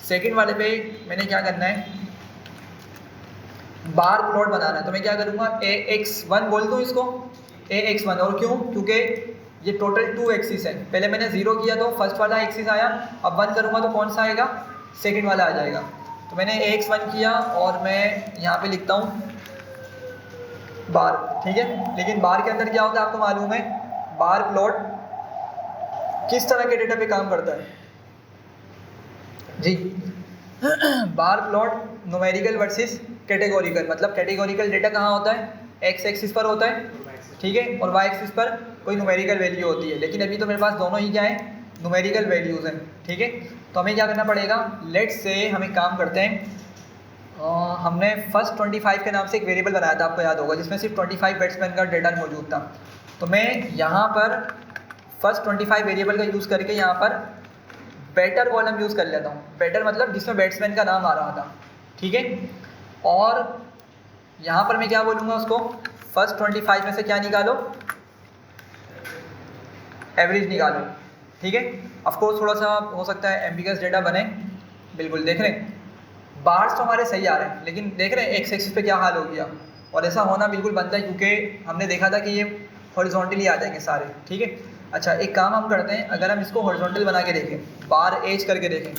सेकंड वाले पे मैंने क्या करना है, बार प्लॉट बनाना है। तो मैं क्या करूँगा, AX1 बोल दूँ इसको, AX1, और क्यों, क्योंकि ये टोटल 2 एक्सिस है। पहले मैंने 0 किया तो फर्स्ट वाला एक्सिस आया, अब 1 करूँगा तो कौन सा आएगा, सेकंड वाला आ जाएगा। तो मैंने AX1 किया और मैं यहाँ पे लिखता हूँ बार, ठीक है। लेकिन बार के अंदर क्या होता है आपको मालूम है, बार प्लॉट किस तरह के डेटा पे काम करता है जी। Bar plot numerical versus categorical, मतलब कैटेगोरिकल डेटा कहाँ होता है, X एक्सिस पर होता है, ठीक है, और Y एक्सिस पर कोई न्यूमेरिकल वैल्यू होती है। लेकिन अभी तो मेरे पास दोनों ही क्या है, न्यूमेरिकल वैल्यूज़ हैं, ठीक है। तो हमें क्या करना पड़ेगा, लेट्स से हम एक काम करते हैं, हमने फर्स्ट 25 के नाम से एक वेरिएबल बनाया था, आपको याद होगा, जिसमें सिर्फ 25 बैट्समैन का डेटा मौजूद था। तो मैं यहाँ पर फर्स्ट 25 वेरिएबल का यूज़ करके यहाँ पर बैटर कॉलम यूज़ कर लेता हूँ। बैटर मतलब जिसमें बैट्समैन का नाम आ रहा था, ठीक है। और यहाँ पर मैं क्या बोलूँगा उसको, फर्स्ट 25 में से क्या निकालो, एवरेज निकालो, ठीक है। ऑफकोर्स थोड़ा सा हो सकता है एम्बिगस डेटा बने, बिल्कुल देख रहे हैं, बार्स तो हमारे सही आ रहे हैं, लेकिन देख रहे हैं एक्स एक्सिस पे क्या हाल हो गया। और ऐसा होना बिल्कुल बनता है क्योंकि हमने देखा था कि ये हॉरिजॉन्टली आ जाएंगे सारे, ठीक है। अच्छा एक काम हम करते हैं, अगर हम इसको हॉरिजॉन्टल बना के देखें, बार एज करके देखें,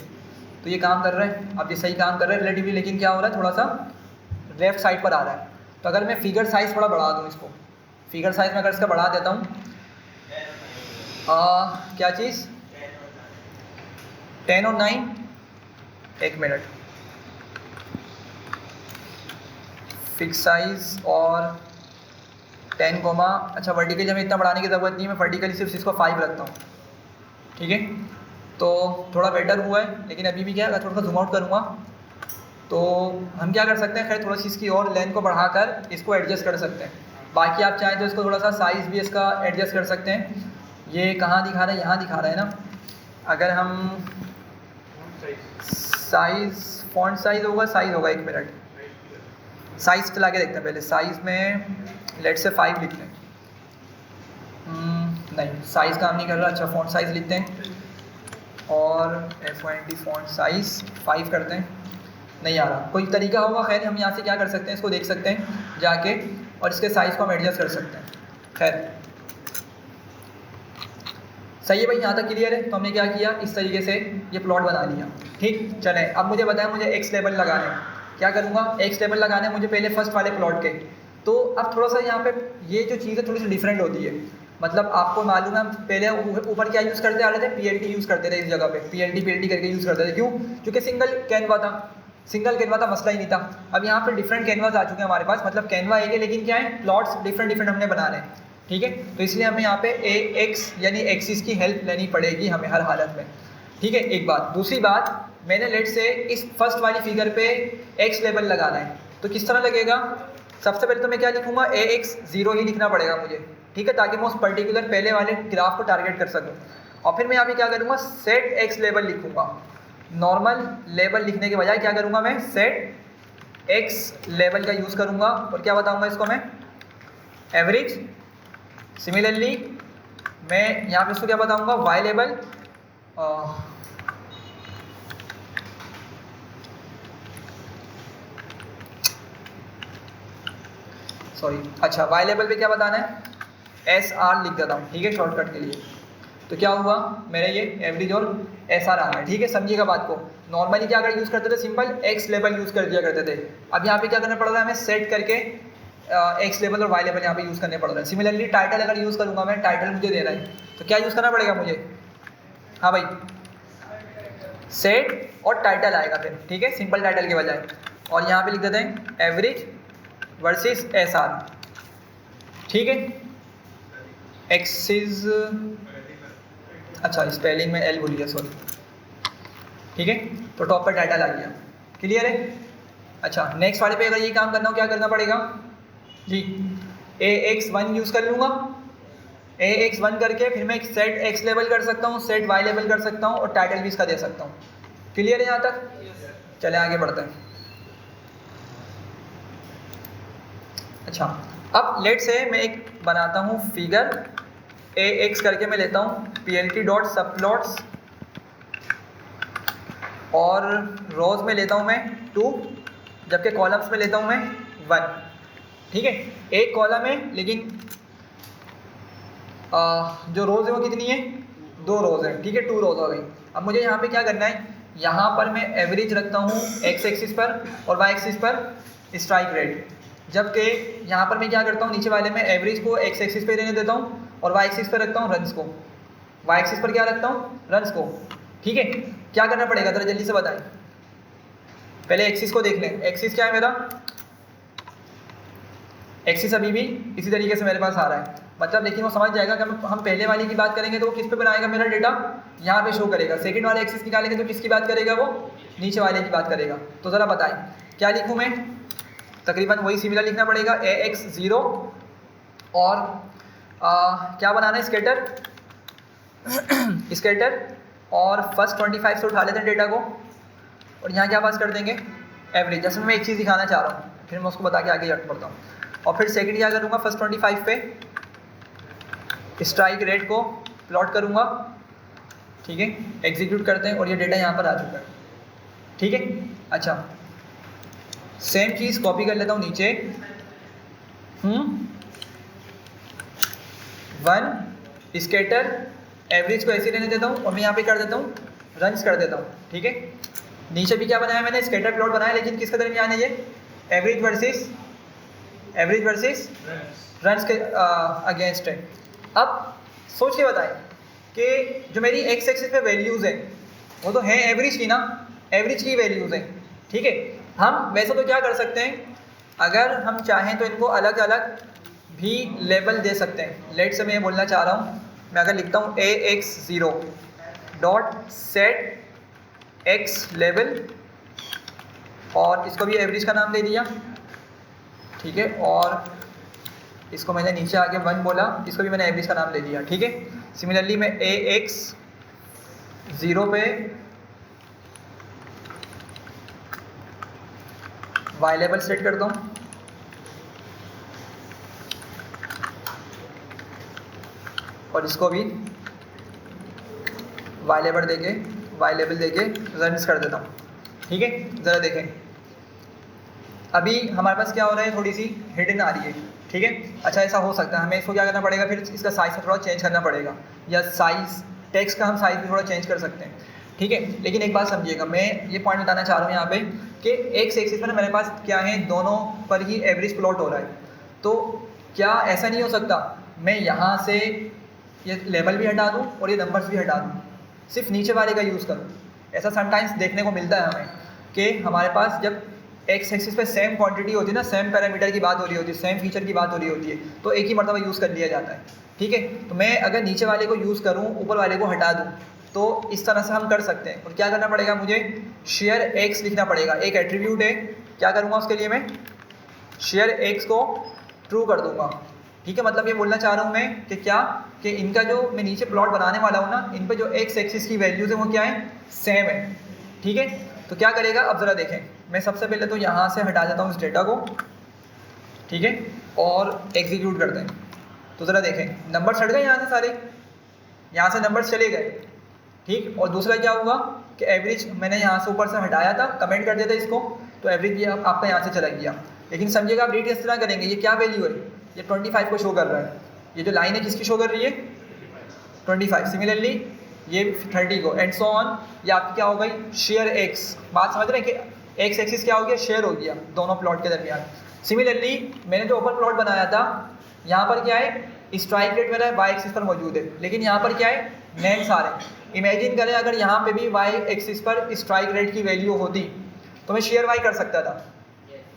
तो ये काम कर रहा है, अब ये सही काम कर रहा है रिलेटिवली, लेकिन क्या हो रहा है, थोड़ा सा लेफ्ट साइड पर आ रहा है। तो अगर मैं फिगर साइज़ थोड़ा बढ़ा दूँ इसको, फिगर साइज़ में अगर इसका बढ़ा देता हूँ, क्या चीज़, 10 और 9, एक मिनट, फिक्स साइज़ और 10, अच्छा वर्टिकली हमें इतना बढ़ाने की ज़रूरत नहीं है, मैं वर्टिकली सिर्फ इसको 5 रखता हूँ, ठीक है। तो थोड़ा बेटर हुआ है, लेकिन अभी भी क्या है, थोड़ा सा जूम आउट करूँगा तो हम क्या कर सकते हैं, खैर थोड़ा सी इसकी और लेंथ को बढ़ाकर इसको एडजस्ट कर सकते हैं। बाकी आप चाहें तो इसको थोड़ा सा साइज़ भी इसका एडजस्ट कर सकते हैं। ये कहाँ दिखा रहा है, यहाँ दिखा रहा है ना। अगर हम साइज़, फॉन्ट साइज़ होगा 1 मिनट, साइज़ चला के देखते हैं पहले। साइज़ में लेट से 5 लिखते हैं, नहीं साइज़ काम नहीं कर रहा। अच्छा फॉन्ट साइज़ लिखते हैं और FONT फॉन्ट साइज़ 5 करते हैं, नहीं आ रहा, कोई तरीका होगा। खैर हम यहाँ से क्या कर सकते हैं, इसको देख सकते हैं जाके और इसके साइज़ को हम एडजस्ट कर सकते हैं। खैर सही है भाई, यहाँ तक क्लियर है। तो हमने क्या किया, इस तरीके से ये प्लॉट बना लिया, ठीक। चलें अब मुझे बताएं, मुझे एक्स लेबल लगाने, क्या करूँगा, एक्स लेबल लगाने मुझे पहले फर्स्ट वाले प्लॉट के। तो अब थोड़ा सा यहाँ पे ये जो चीज़ है थोड़ी सी डिफरेंट होती है, मतलब आपको मालूम है हम पहले ऊपर क्या यूज़ करते आ रहे थे, PLT यूज़ करते थे इस जगह पे, PLT करके यूज़ करते थे। क्यों, क्योंकि सिंगल कैनवा था, सिंगल कैनवा था, मसला ही नहीं था। अब यहाँ पे डिफरेंट कैनवास आ चुके हैं हमारे पास, मतलब कैनवा एक है लेकिन क्या है, प्लॉट्स डिफरेंट हमने बना रहे हैं, ठीक है। तो इसलिए हमें यहाँ पे AX यानी एक्सिस की हेल्प लेनी पड़ेगी हमें हर हालत में, ठीक है। एक बात, दूसरी बात, मैंने लेट से इस फर्स्ट वाली फिगर पे X लेबल लगाना है, तो किस तरह लगेगा। सबसे पहले तो मैं क्या लिखूँगा, AX 0 ही लिखना पड़ेगा मुझे, ठीक है, ताकि मैं उस पर्टिकुलर पहले वाले ग्राफ को टारगेट कर सकूँ। और फिर मैं यहाँ पे क्या करूँगा, सेट X लेबल लिखूँगा। नॉर्मल लेबल लिखने के बजाय क्या करूँगा मैं, सेट एक्स लेवल का यूज़ करूँगा और क्या बताऊँगा इसको मैं, एवरेज। सिमिलरली मैं यहाँ पे इसको क्या बताऊँगा, वाई लेवल, सॉरी, अच्छा वाई लेवल पे क्या बताना है, एस आर लिख देता हूँ, ठीक है, शॉर्टकट के लिए। तो क्या हुआ, मेरा ये एवरेज और एस आर आ रहा है, ठीक है, समझिएगा बात को। नॉर्मली क्या अगर यूज़ करते थे, सिंपल एक्स लेवल यूज़ कर दिया करते थे। अब यहाँ पे क्या करना पड़ रहा है हमें, सेट करके एक्स लेवल और वाई लेवल यहाँ पे यूज़ करने पड़ रहा है। सिमिलरली टाइटल अगर यूज़ करूँगा मैं, टाइटल मुझे देना है तो क्या यूज़ करना पड़ेगा मुझे, हाँ भाई, सेट और टाइटल आएगा फिर, ठीक है, सिंपल टाइटल के बजाय। और यहाँ पे लिख देते हैं एवरेज वर्सेस एस आर, ठीक है, एक्सिस, अच्छा स्पेलिंग में एल बोल गया, सॉरी, ठीक है। तो टॉप पर टाइटल आ गया, क्लियर है। अच्छा नेक्स्ट वाले पे अगर ये काम करना हो क्या करना पड़ेगा जी, AX1 यूज़ कर लूँगा, AX1 करके फिर मैं सेट एक्स लेवल कर सकता हूँ, सेट वाई लेवल कर सकता हूँ और टाइटल भी इसका दे सकता हूँ। क्लियर है यहाँ तक, चले आगे बढ़ते हैं। अच्छा अब लेट से मैं एक बनाता हूँ फिगर, AX करके मैं लेता हूँ PLT डॉट सब प्लॉट्स और रोज में लेता हूँ मैं 2, जबकि कॉलम्स में लेता हूँ मैं 1, ठीक है। एक कॉलम है लेकिन जो रोज़ है वो कितनी है, 2 रोज़ है, ठीक है, 2 रोज़ हो गई। अब मुझे यहाँ पे क्या करना है, यहाँ पर मैं एवरेज रखता हूँ एक्स एक्सिस पर और वाई एक्सिस पर स्ट्राइक रेट, जबकि यहाँ पर मैं क्या करता हूँ, नीचे वाले में एवरेज को एक्स एक्सिस पे रहने देता हूँ और वाई एक्सिस पर रखता हूँ रन्स को, वाई एक्सिस पर क्या रखता हूँ, रन्स को, ठीक है। क्या करना पड़ेगा ज़रा जल्दी से बताएं, पहले एक्सिस को देख लें। एक्सिस क्या है मेरा, एक्सिस अभी भी इसी तरीके से मेरे पास आ रहा है, मतलब लेकिन वो समझ जाएगा कि हम पहले वाले की बात करेंगे तो वो किस पे बनाएगा, मेरा डेटा यहाँ पे शो करेगा। सेकंड वाले एक्सिस निकालेंगे तो किसकी बात करेगा, वो नीचे वाले की बात करेगा। तो ज़रा बताएं क्या लिखूँ मैं, तकरीबन वही सिमिलर लिखना पड़ेगा, AX0 और क्या बनाना है, स्केटर स्केटर और फर्स्ट 25 से उठा लेते हैं डेटा को और यहाँ क्या पास कर देंगे, एवरेज। जैसे मैं एक चीज़ दिखाना चाह रहा हूँ, फिर मैं उसको बता के आगे हट पड़ता हूँ। और फिर सेकंड क्या करूँगा, फर्स्ट 25 पे स्ट्राइक रेट को प्लॉट करूँगा, ठीक है, एग्जीक्यूट करते हैं और ये डेटा यहाँ पर आ चुका है, ठीक है। अच्छा सेम चीज़ कॉपी कर लेता हूँ नीचे, 1 स्केटर, एवरेज को ऐसे रहने देता हूँ और मैं यहाँ पे कर देता हूँ रन्स कर देता हूँ, ठीक है। नीचे भी क्या बनाया मैंने, स्केटर प्लॉट बनाया, लेकिन किसके दरमियान है ये, एवरेज वर्सेस रन्स के अगेंस्ट है। अब सोच के बताएं कि जो मेरी एक्स एक्सिस पे वैल्यूज़ हैं वो तो हैं एवरेज की ना, एवरेज की वैल्यूज़ हैं, ठीक है। हम वैसे तो क्या कर सकते हैं, अगर हम चाहें तो इनको अलग अलग भी लेबल दे सकते हैं। लेट से मैं ये बोलना चाह रहा हूँ, मैं अगर लिखता हूँ AX0 dot set x level और इसको भी एवरेज का नाम दे दिया, ठीक है, और इसको मैंने नीचे आके 1 बोला, इसको भी मैंने एवरेज का नाम दे दिया, ठीक है। सिमिलरली मैं AX0 पे वाई लेवल सेट करता हूँ और इसको भी वाई लेवल देके रन्स कर देता हूँ, ठीक है। ज़रा देखें अभी हमारे पास क्या हो रहा है, थोड़ी सी हिडन आ रही है, ठीक है। अच्छा ऐसा हो सकता है, हमें इसको क्या करना पड़ेगा, फिर इसका साइज़ थोड़ा चेंज करना पड़ेगा, या साइज़ टेक्स्ट का हम साइज़ भी थोड़ा चेंज कर सकते हैं, ठीक है। लेकिन एक बात समझिएगा, मैं ये पॉइंट बताना चाह रहा हूँ यहाँ पे कि एक्स एक्सिस पर मेरे पास क्या है, दोनों पर ही एवरेज प्लॉट हो रहा है। तो क्या ऐसा नहीं हो सकता मैं यहाँ से ये लेवल भी हटा दूँ और ये नंबर्स भी हटा दूँ, सिर्फ नीचे वाले का यूज़ करूँ। ऐसा समटाइम्स देखने को मिलता है हमें कि हमारे पास जब एक्स एक्सिस पे सेम क्वांटिटी होती है ना, सेम पैरामीटर की बात हो रही होती है, सेम फीचर की बात हो रही होती है, तो एक ही मरतबा यूज़ कर लिया जाता है, ठीक है। तो मैं अगर नीचे वाले को यूज़ करूँ, ऊपर वाले को हटा दूँ, तो इस तरह से हम कर सकते हैं। और क्या करना पड़ेगा, मुझे शेयर एक्स लिखना पड़ेगा, एक एट्रीब्यूट है, क्या करूँगा उसके लिए, मैं शेयर एक्स को ट्रू कर दूँगा, ठीक है। मतलब ये बोलना चाह रहा हूँ मैं कि क्या, कि इनका जो मैं नीचे प्लॉट बनाने वाला हूँ ना, इन पे जो एक्स एक्सिस की वैल्यूज़ है वो क्या है, सेम है, ठीक है। तो क्या करेगा, अब ज़रा देखें, मैं सबसे पहले तो यहाँ से हटा देता हूँ इस डेटा को, ठीक है, और एग्जीक्यूट करते हैं। तो ज़रा देखें नंबर्स हट गए यहाँ से सारे, यहाँ से नंबर्स चले गए, ठीक। और दूसरा क्या हुआ कि एवरेज मैंने यहाँ से ऊपर से हटाया था, कमेंट कर दिया था इसको, तो एवरेज ये आपका यहाँ से चला गया। लेकिन समझिएगा आप रीड किस तरह करेंगे, ये क्या वैल्यू है, ये 25 को शो कर रहा है, ये जो लाइन है किसकी शो कर रही है 25, सिमिलरली ये 30 को, एंड सो ऑन। ये आपकी क्या हो गई शेयर एक्स, बात समझ रहे हैं कि एक्स एक्सिस क्या हो गया, शेयर हो गया दोनों प्लॉट के दरमियान। सिमिलरली मैंने जो ओपन प्लॉट बनाया था यहाँ पर क्या है, स्ट्राइक रेट मेरा वाई एक्सिस पर मौजूद है, लेकिन यहाँ पर क्या है नेट्स आ रहे हैं। इमेजिन करें अगर यहाँ पे भी वाई एक्सिस पर स्ट्राइक रेट की वैल्यू होती तो मैं शेयर वाई कर सकता था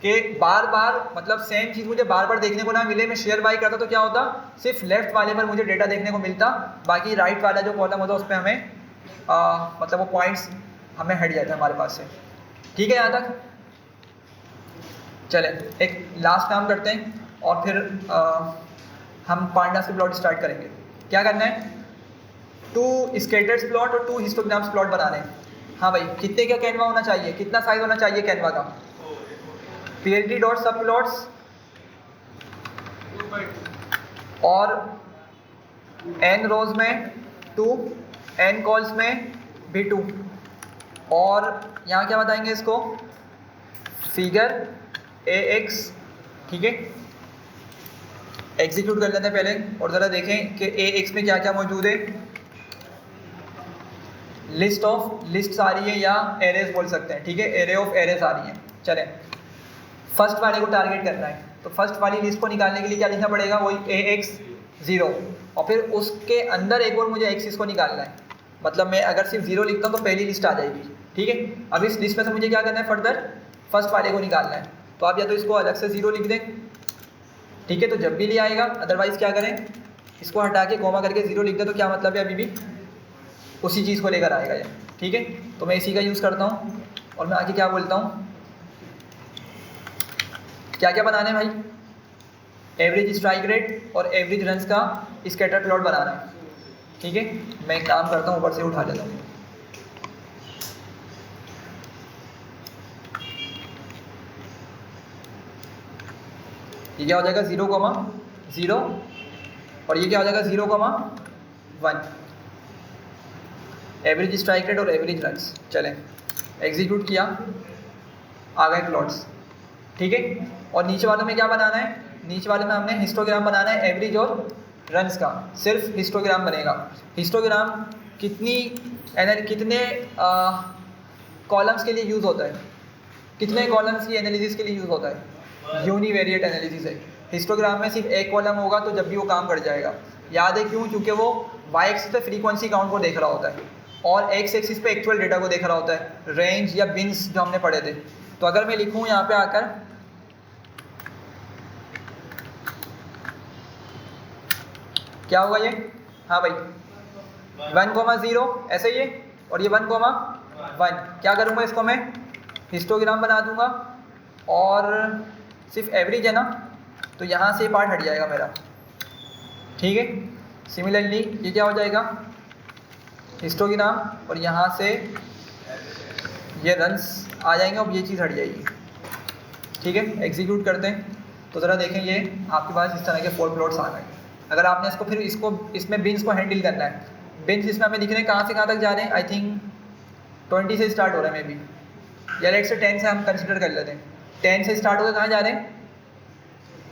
कि बार बार मतलब सेम चीज़ मुझे बार बार देखने को ना मिले, मैं शेयर बाई करता तो क्या होता, सिर्फ लेफ्ट वाले पर मुझे डेटा देखने को मिलता, बाकी राइट वाला जो कॉलम होता उस पर हमें मतलब वो पॉइंट्स हमें हट जाते हमारे पास से, ठीक है। यहाँ तक चलें एक लास्ट काम करते हैं और फिर हम पांडास के प्लॉट स्टार्ट करेंगे। क्या करना है, 2 स्कैटर्स प्लॉट और 2 हिस्टोग्राम्स प्लॉट बनाने हैं। हाँ भाई कितने का कैनवा होना चाहिए, कितना साइज होना चाहिए कैनवा का, PLT डॉट सब प्लॉट्स और n रोज में 2, n कॉल्स में भी 2, और यहाँ क्या बताएंगे इसको फिगर AX, ठीक है। एग्जीक्यूट कर लेते हैं पहले और ज़रा देखें कि AX में क्या क्या मौजूद है, लिस्ट आ रही है या एरेज बोल सकते हैं, ठीक है, एरे ऑफ एरेज आ रही है। चलें फर्स्ट वाले को टारगेट करना है, तो फर्स्ट वाली लिस्ट को निकालने के लिए क्या लिखना पड़ेगा, वही AX 0, और फिर उसके अंदर एक और मुझे एक्सिस को निकालना है, मतलब मैं अगर सिर्फ 0 लिखता हूँ तो पहली लिस्ट आ जाएगी, ठीक है। अब इस लिस्ट में से मुझे क्या करना है, फर्दर फर्स्ट वाले को निकालना है, तो आप या तो इसको अलग से 0 लिख दें, ठीक है, तो जब भी ले आएगा, अदरवाइज़ क्या करें इसको हटा के कोमा करके 0 लिख दें, तो क्या मतलब है अभी भी उसी चीज़ को लेकर आएगा ये, ठीक है। तो मैं इसी का यूज़ करता हूँ और मैं आगे क्या बोलता हूँ, क्या क्या बनाना है भाई, एवरेज स्ट्राइक रेट और एवरेज रन्स का स्कैटर प्लॉट बनाना है, ठीक है। मैं एक काम करता हूँ ऊपर से उठा लेता हूँ, ये क्या हो जाएगा 0,0 और ये क्या हो जाएगा 0,1, एवरेज स्ट्राइक रेट और एवरेज रन्स। चलें एग्जीक्यूट किया, आ गए प्लॉट्स, ठीक है। और नीचे वालों में क्या बनाना है, नीचे वाले में हमने हिस्टोग्राम बनाना है एवरेज और रन्स का, सिर्फ हिस्टोग्राम बनेगा। हिस्टोग्राम कितने कॉलम्स के लिए यूज़ होता है, कितने कॉलम्स की एनालिसिस के लिए यूज़ होता है, यूनिवेरिएट एनालिसिस है। हिस्टोग्राम में सिर्फ एक कॉलम होगा तो जब भी वो काम कर जाएगा, याद है क्यों, क्योंकि वो वाई एक्सिस पे फ्रीक्वेंसी काउंट को देख रहा होता है और एक्स एक्सिस पे एक्चुअल डेटा को देख रहा होता है, रेंज या बिन्स जो हमने पढ़े थे। तो अगर मैं लिखूँ यहाँ पे आकर क्या होगा ये, हाँ भाई 1,0 ऐसे ही है, और ये 1,1, क्या करूँगा इसको मैं हिस्टोग्राम बना दूंगा और सिर्फ एवरेज है ना, तो यहाँ से पार्ट हट जाएगा मेरा, ठीक है। सिमिलरली ये क्या हो जाएगा हिस्टोग्राम और यहाँ से ये रन्स आ जाएंगे और ये चीज़ हट जाएगी, ठीक है। एग्जीक्यूट करते हैं तो ज़रा देखें ये आपके पास इस तरह के 4 प्लॉट्स आ गए। अगर आपने इसको फिर इसमें बिन्स को हैंडल करना है, बिन्स इसमें हमें दिख रहे हैं कहाँ से कहाँ तक जा रहे हैं, आई थिंक 20 से स्टार्ट हो रहा है मे बी, या लेट से 10 से हम कंसिडर कर लेते हैं, 10 से स्टार्ट होकर कहाँ जा रहे हैं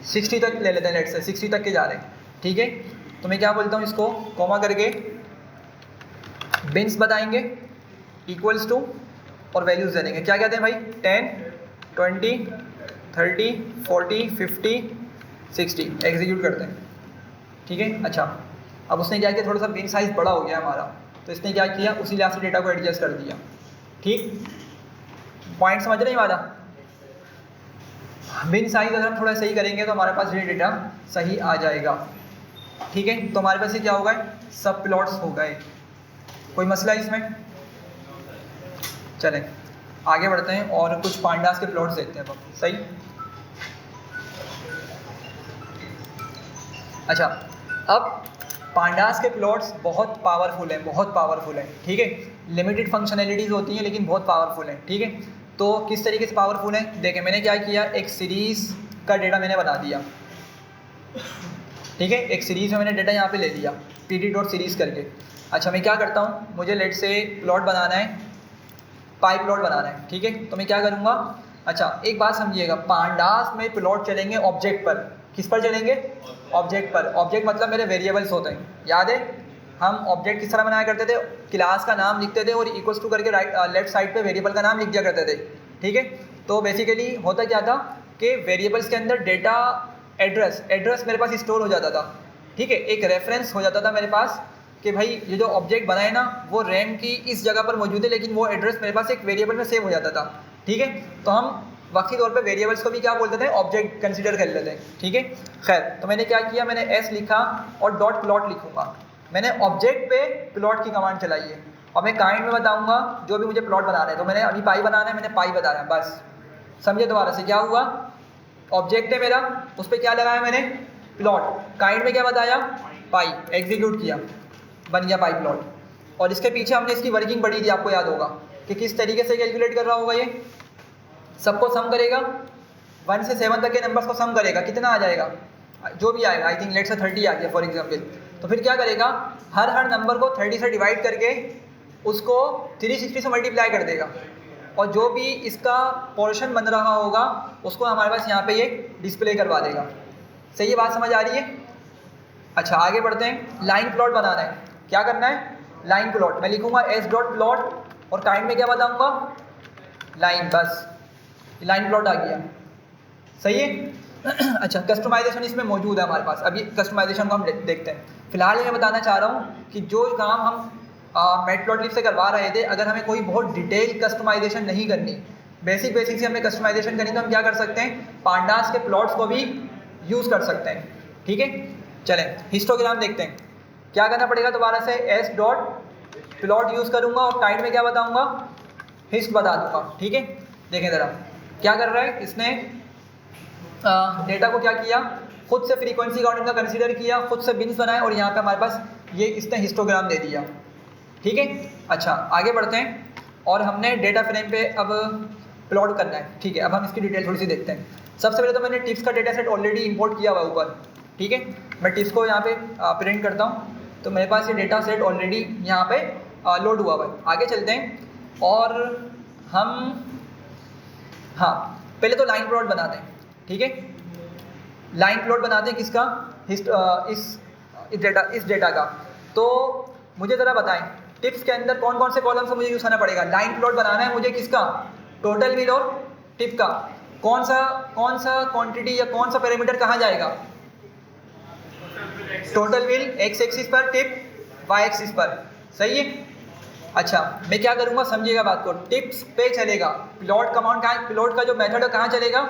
60 तक ले लेते हैं, लेट से 60 तक के जा रहे हैं, ठीक है। तो मैं क्या बोलता हूँ इसको कॉमा करके बिन्स बताएंगे इक्वल्स टू और वैल्यूज़ दे देंगे, क्या कहते हैं भाई 10, 20, 30, 40, 50, 60। एग्जीक्यूट करते हैं, ठीक है। अच्छा अब उसने क्या किया, थोड़ा सा बिन साइज़ बड़ा हो गया हमारा, तो इसने क्या किया उसी लिहाज से डेटा को एडजस्ट कर दिया, ठीक। पॉइंट समझ रहे हैं वाला, बिन साइज़ अगर हम थोड़ा सही करेंगे तो हमारे पास ये डेटा सही आ जाएगा, ठीक है। तो हमारे पास ये क्या होगा, सब प्लॉट्स हो गए, कोई मसला इसमें। चलें आगे बढ़ते हैं और कुछ पांडास के प्लॉट्स देखते हैं अब, सही। अच्छा अब पांडास के प्लॉट्स बहुत पावरफुल हैं, बहुत पावरफुल हैं, ठीक है। लिमिटेड फंक्शनैलिटीज़ होती हैं लेकिन बहुत पावरफुल हैं, ठीक है। तो किस तरीके से पावरफुल है देखें, मैंने क्या किया, एक सीरीज़ का डेटा मैंने बना दिया, ठीक है, एक सीरीज़ में मैंने डेटा यहाँ पे ले लिया pd.series करके। अच्छा मैं क्या करता हूँ, मुझे लेट से प्लॉट बनाना है, पाई प्लॉट बनाना है, ठीक है, तो मैं क्या करूँगा, अच्छा एक बात समझिएगा, पांडास में प्लॉट चलेंगे ऑब्जेक्ट पर, किस पर चलेंगे, ऑब्जेक्ट पर। ऑब्जेक्ट मतलब मेरे वेरिएबल्स होते हैं, याद है हम ऑब्जेक्ट किस तरह बनाया करते थे, क्लास का नाम लिखते थे और इक्वल्स टू करके लेफ्ट साइड पे वेरिएबल का नाम लिख दिया करते थे, ठीक है। तो बेसिकली होता क्या था कि वेरिएबल्स के अंदर डेटा एड्रेस मेरे पास स्टोर हो जाता था, ठीक है, एक रेफरेंस हो जाता था मेरे पास कि भाई ये जो ऑब्जेक्ट बनाए ना वो रैम की इस जगह पर मौजूद है, लेकिन वो एड्रेस मेरे पास एक वेरिएबल में सेव हो जाता था, ठीक है। तो हम वक्ती तौर पे वेरिएबल्स को भी क्या बोलते थे, ऑब्जेक्ट कंसीडर कर लेते हैं, ठीक है। खैर तो मैंने क्या किया, मैंने एस लिखा और डॉट प्लॉट लिखूंगा, मैंने ऑब्जेक्ट पे प्लॉट की कमांड चलाई है और मैं काइंड में बताऊंगा जो भी मुझे प्लॉट बनाना है। तो मैंने अभी पाई बनाना है, मैंने पाई बताया, बस समझे दोबारा से क्या हुआ, ऑब्जेक्ट है मेरा, उस पर क्या लगाया मैंने, प्लॉट, काइंड में क्या बताया, पाई, एग्जीक्यूट किया, बन गया पाई प्लॉट। और इसके पीछे हमने इसकी वर्किंग पढ़ी थी, आपको याद होगा कि किस तरीके से कैलकुलेट कर रहा होगा, ये सबको सम करेगा, 1 से 7 तक के नंबर्स को सम करेगा, कितना आ जाएगा, जो भी आएगा, आई थिंक लेट से 30 आ गया फॉर एग्जाम्पल, तो फिर क्या करेगा, हर नंबर को 30 से डिवाइड करके उसको 360 से मल्टीप्लाई कर देगा और जो भी इसका पोर्शन बन रहा होगा उसको हमारे पास यहाँ पे ये डिस्प्ले करवा देगा। सही है, बात समझ आ रही है। अच्छा आगे बढ़ते हैं, लाइन प्लॉट बनाना है, क्या करना है, लाइन प्लॉट, मैं लिखूंगा एस डॉट प्लॉट और काइंड में क्या बताऊंगा, लाइन, बस लाइन प्लॉट आ गया, सही है। अच्छा कस्टमाइजेशन इसमें मौजूद है हमारे पास, अभी कस्टमाइजेशन को हम देखते हैं। फिलहाल मैं बताना चाह रहा हूँ कि जो काम हम मैटप्लॉटलिब से करवा रहे थे, अगर हमें कोई बहुत डिटेल कस्टमाइजेशन नहीं करनी, बेसिक से हमें कस्टमाइजेशन करनी, तो हम क्या कर सकते हैं, पांडास के प्लॉट्स को भी यूज़ कर सकते हैं, ठीक है। चलें हिस्टोग्राम देखते हैं, क्या करना पड़ेगा, दोबारा से एस डॉट प्लॉट यूज़ करूँगा और काइंड में क्या बताऊँगा, हिस्ट बता दूँगा, ठीक है। देखें ज़रा क्या कर रहा है इसने, डेटा को क्या किया, खुद से फ्रीक्वेंसी काउंटिंग का कंसीडर किया, खुद से बिन्स बनाए और यहाँ पे हमारे पास ये इसने हिस्टोग्राम दे दिया, ठीक है। अच्छा आगे बढ़ते हैं और हमने डेटा फ्रेम पे अब प्लॉट करना है, ठीक है। अब हम इसकी डिटेल थोड़ी सी देखते हैं। सबसे पहले तो मैंने टिप्स का डेटा सेट ऑलरेडी इंपोर्ट किया हुआ है ऊपर, ठीक है। मैं टिप्स को यहाँ पे प्रिंट करता हूँ, तो मेरे पास ये डेटा सेट ऑलरेडी यहाँ पे लोड हुआ हुआ है। आगे चलते हैं और हम, हाँ पहले तो लाइन प्लॉट बनाते हैं, ठीक है। लाइन प्लॉट बनाते हैं किसका, इस डेटा का। तो मुझे ज़रा बताएं टिप्स के अंदर कौन कौन से कॉलम से मुझे यूज़ करना पड़ेगा। लाइन प्लॉट बनाना है मुझे किसका, टोटल बिल और टिप का। कौन सा क्वांटिटी या कौन सा पैरामीटर कहाँ जाएगा, टोटल बिल एक्स एक्सिस पर, टिप वाई एक्सिस पर, सही है। अच्छा मैं क्या करूँगा, समझिएगा बात को, टिप्स पे चलेगा प्लॉट कमांड, कहाँ प्लॉट का जो मेथड है कहाँ चलेगा,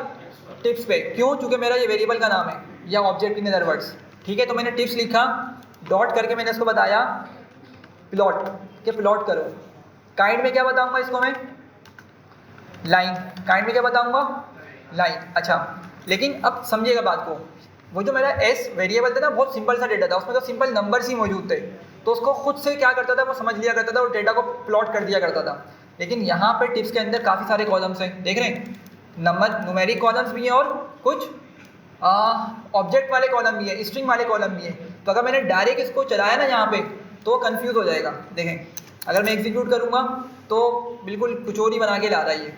टिप्स पे। क्यों, क्योंकि मेरा ये वेरिएबल का नाम है या ऑब्जेक्ट इन अदर वर्ड्स, ठीक है। तो मैंने टिप्स लिखा, डॉट करके मैंने इसको बताया प्लॉट के प्लॉट करो। काइंड में क्या बताऊंगा इसको मैं, लाइन, काइंड में क्या बताऊंगा, लाइन। अच्छा लेकिन अब समझिएगा बात को, वो जो मेरा एस वेरिएबल था ना, बहुत सिंपल सा डेटा था, उसमें तो सिंपल नंबर्स ही मौजूद थे, तो उसको खुद से क्या करता था, वो समझ लिया करता था और डेटा को प्लॉट कर दिया करता था। लेकिन यहाँ पे टिप्स के अंदर काफ़ी सारे कॉलम्स हैं, देख रहे हैं, नंबर न्यूमेरिक कॉलम्स भी हैं और कुछ ऑब्जेक्ट वाले कॉलम भी है, स्ट्रिंग वाले कॉलम भी है। तो अगर मैंने डायरेक्ट इसको चलाया ना यहाँ पे तो कंफ्यूज हो जाएगा। देखें अगर मैं एग्जीक्यूट करूँगा तो बिल्कुल कुचोरी बना के ला रहा है ये,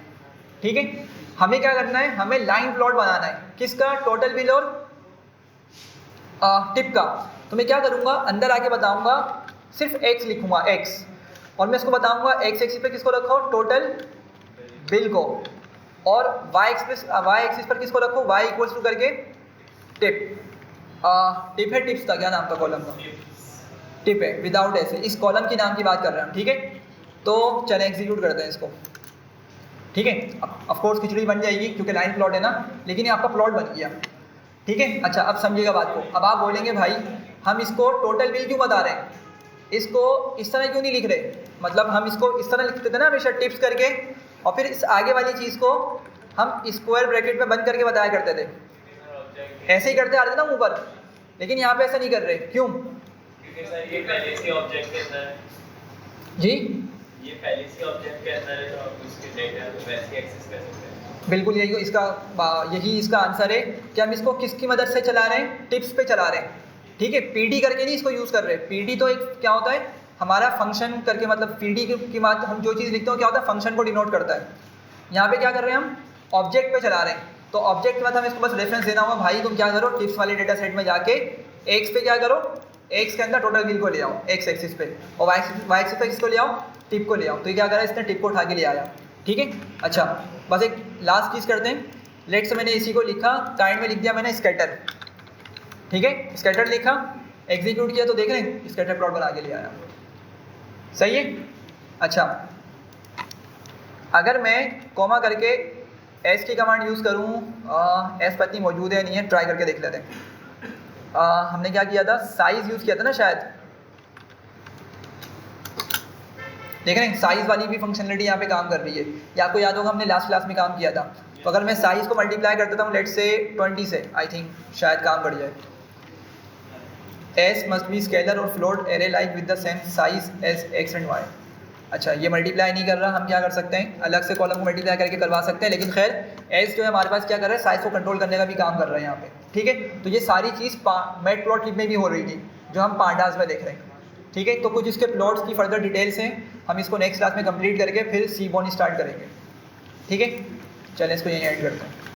ठीक है। हमें क्या करना है, हमें लाइन प्लॉट बनाना है, किसका, टोटल बिल और टिप का। तो मैं क्या करूँगा, अंदर आके बताऊँगा, सिर्फ एक्स लिखूँगा, एक्स, और मैं इसको बताऊँगा एक्स एक्सिस पे किसको रखो, टोटल बिल को, और वाई एक्सिस पर किसको रखो, वाई इक्वल्स टू करके टिप। टिप है, टिप्स था, क्या नाम था कॉलम का, टिप है विदाउट ऐसे, इस कॉलम की नाम की बात कर रहे हैं, ठीक है। तो चलें एग्जीक्यूट करते हैं इसको, ठीक है। ऑफ कोर्स खिचड़ी बन जाएगी क्योंकि लाइन प्लॉट है ना, लेकिन ये आपका प्लॉट बन गया, ठीक है। अच्छा अब समझिएगा बात को, अब आप बोलेंगे भाई हम इसको टोटल बिल क्यों बता रहे हैं, इसको इस तरह क्यों नहीं लिख रहे, मतलब हम इसको इस तरह लिखते थे ना हमेशा टिप्स करके, और फिर इस आगे वाली चीज़ को हम स्क्वायर ब्रैकेट में बंद करके बताया करते थे, ऐसे ही करते आ रहे थे ना ऊपर, लेकिन यहाँ पे ऐसा नहीं कर रहे, क्यों, ये पहले से ऑब्जेक्ट के अंदर है जी ये पहले से ऑब्जेक्ट के अंदर है, तो आप उसके डेटा को वैसे एक्सेस कर सकते हैं। बिल्कुल यही इसका आंसर है कि हम इसको किसकी मदद से चला रहे हैं, टिप्स पे चला रहे हैं। ठीक है, पीडी करके नहीं इसको यूज़ कर रहे हैं। पीडी तो एक क्या होता है हमारा फंक्शन करके, मतलब पीडी की बात हम जो चीज़ लिखते हो क्या होता है फंक्शन को डिनोट करता है। यहाँ पे क्या कर रहे हैं हम ऑब्जेक्ट पे चला रहे हैं, तो ऑब्जेक्ट के बाद हमें इसको बस रेफरेंस देना होगा, भाई तुम क्या करो टिप्स वाले डेटा सेट में जाके एक्स पे क्या करो, एक्स के अंदर टोटल बिल को ले आओ एक्स एक्सिस पे, और वाई एक्सिस पे किसको ले आओ, टिप को ले आओ। तो ये क्या करा इसने टिप को उठा के ले आया। ठीक है, अच्छा बस एक लास्ट चीज़ करते हैं। लेट से मैंने इसी को लिखा, काइंड में लिख दिया मैंने स्कैटर। ठीक है, स्कैटर लिखा, एग्जीक्यूट किया तो देख रहे हैं स्कैटर प्लॉट बना के ले आया। सही है। अच्छा अगर मैं कॉमा करके एस की कमांड यूज़ करूँ, एस पत्नी मौजूद है नहीं है, ट्राई करके देख लेते हैं। हमने क्या किया था, साइज़ यूज़ किया था ना शायद, देख रहे हैं साइज़ वाली भी फंक्शनलिटी यहाँ पे काम कर रही है। ये आपको याद होगा हमने लास्ट क्लास में काम किया था। तो अगर मैं साइज़ को मल्टीप्लाई कर देता हूँ लेट से 20 से, आई थिंक शायद काम बढ़ जाए। एस मस्ट बी स्केलर और float array like with the same size as x and y. अच्छा ये मल्टीप्लाई नहीं कर रहा, हम क्या कर सकते हैं अलग से कॉलम को मल्टीप्लाई करके करवा सकते हैं, लेकिन खैर एस जो है हमारे पास क्या कर रहा है साइज को कंट्रोल करने का भी काम कर रहा है यहाँ पे। ठीक है, तो ये सारी चीज़ मैट प्लॉट क्लिप में भी हो रही थी जो हम पांडास में देख रहे हैं। ठीक है, तो कुछ इसके प्लॉट्स की फर्दर डिटेल्स हैं, हम इसको नेक्स्ट क्लास में कंप्लीट करके फिर सी बोन स्टार्ट करेंगे। ठीक है, चलें इसको यहीं ऐड करते हैं।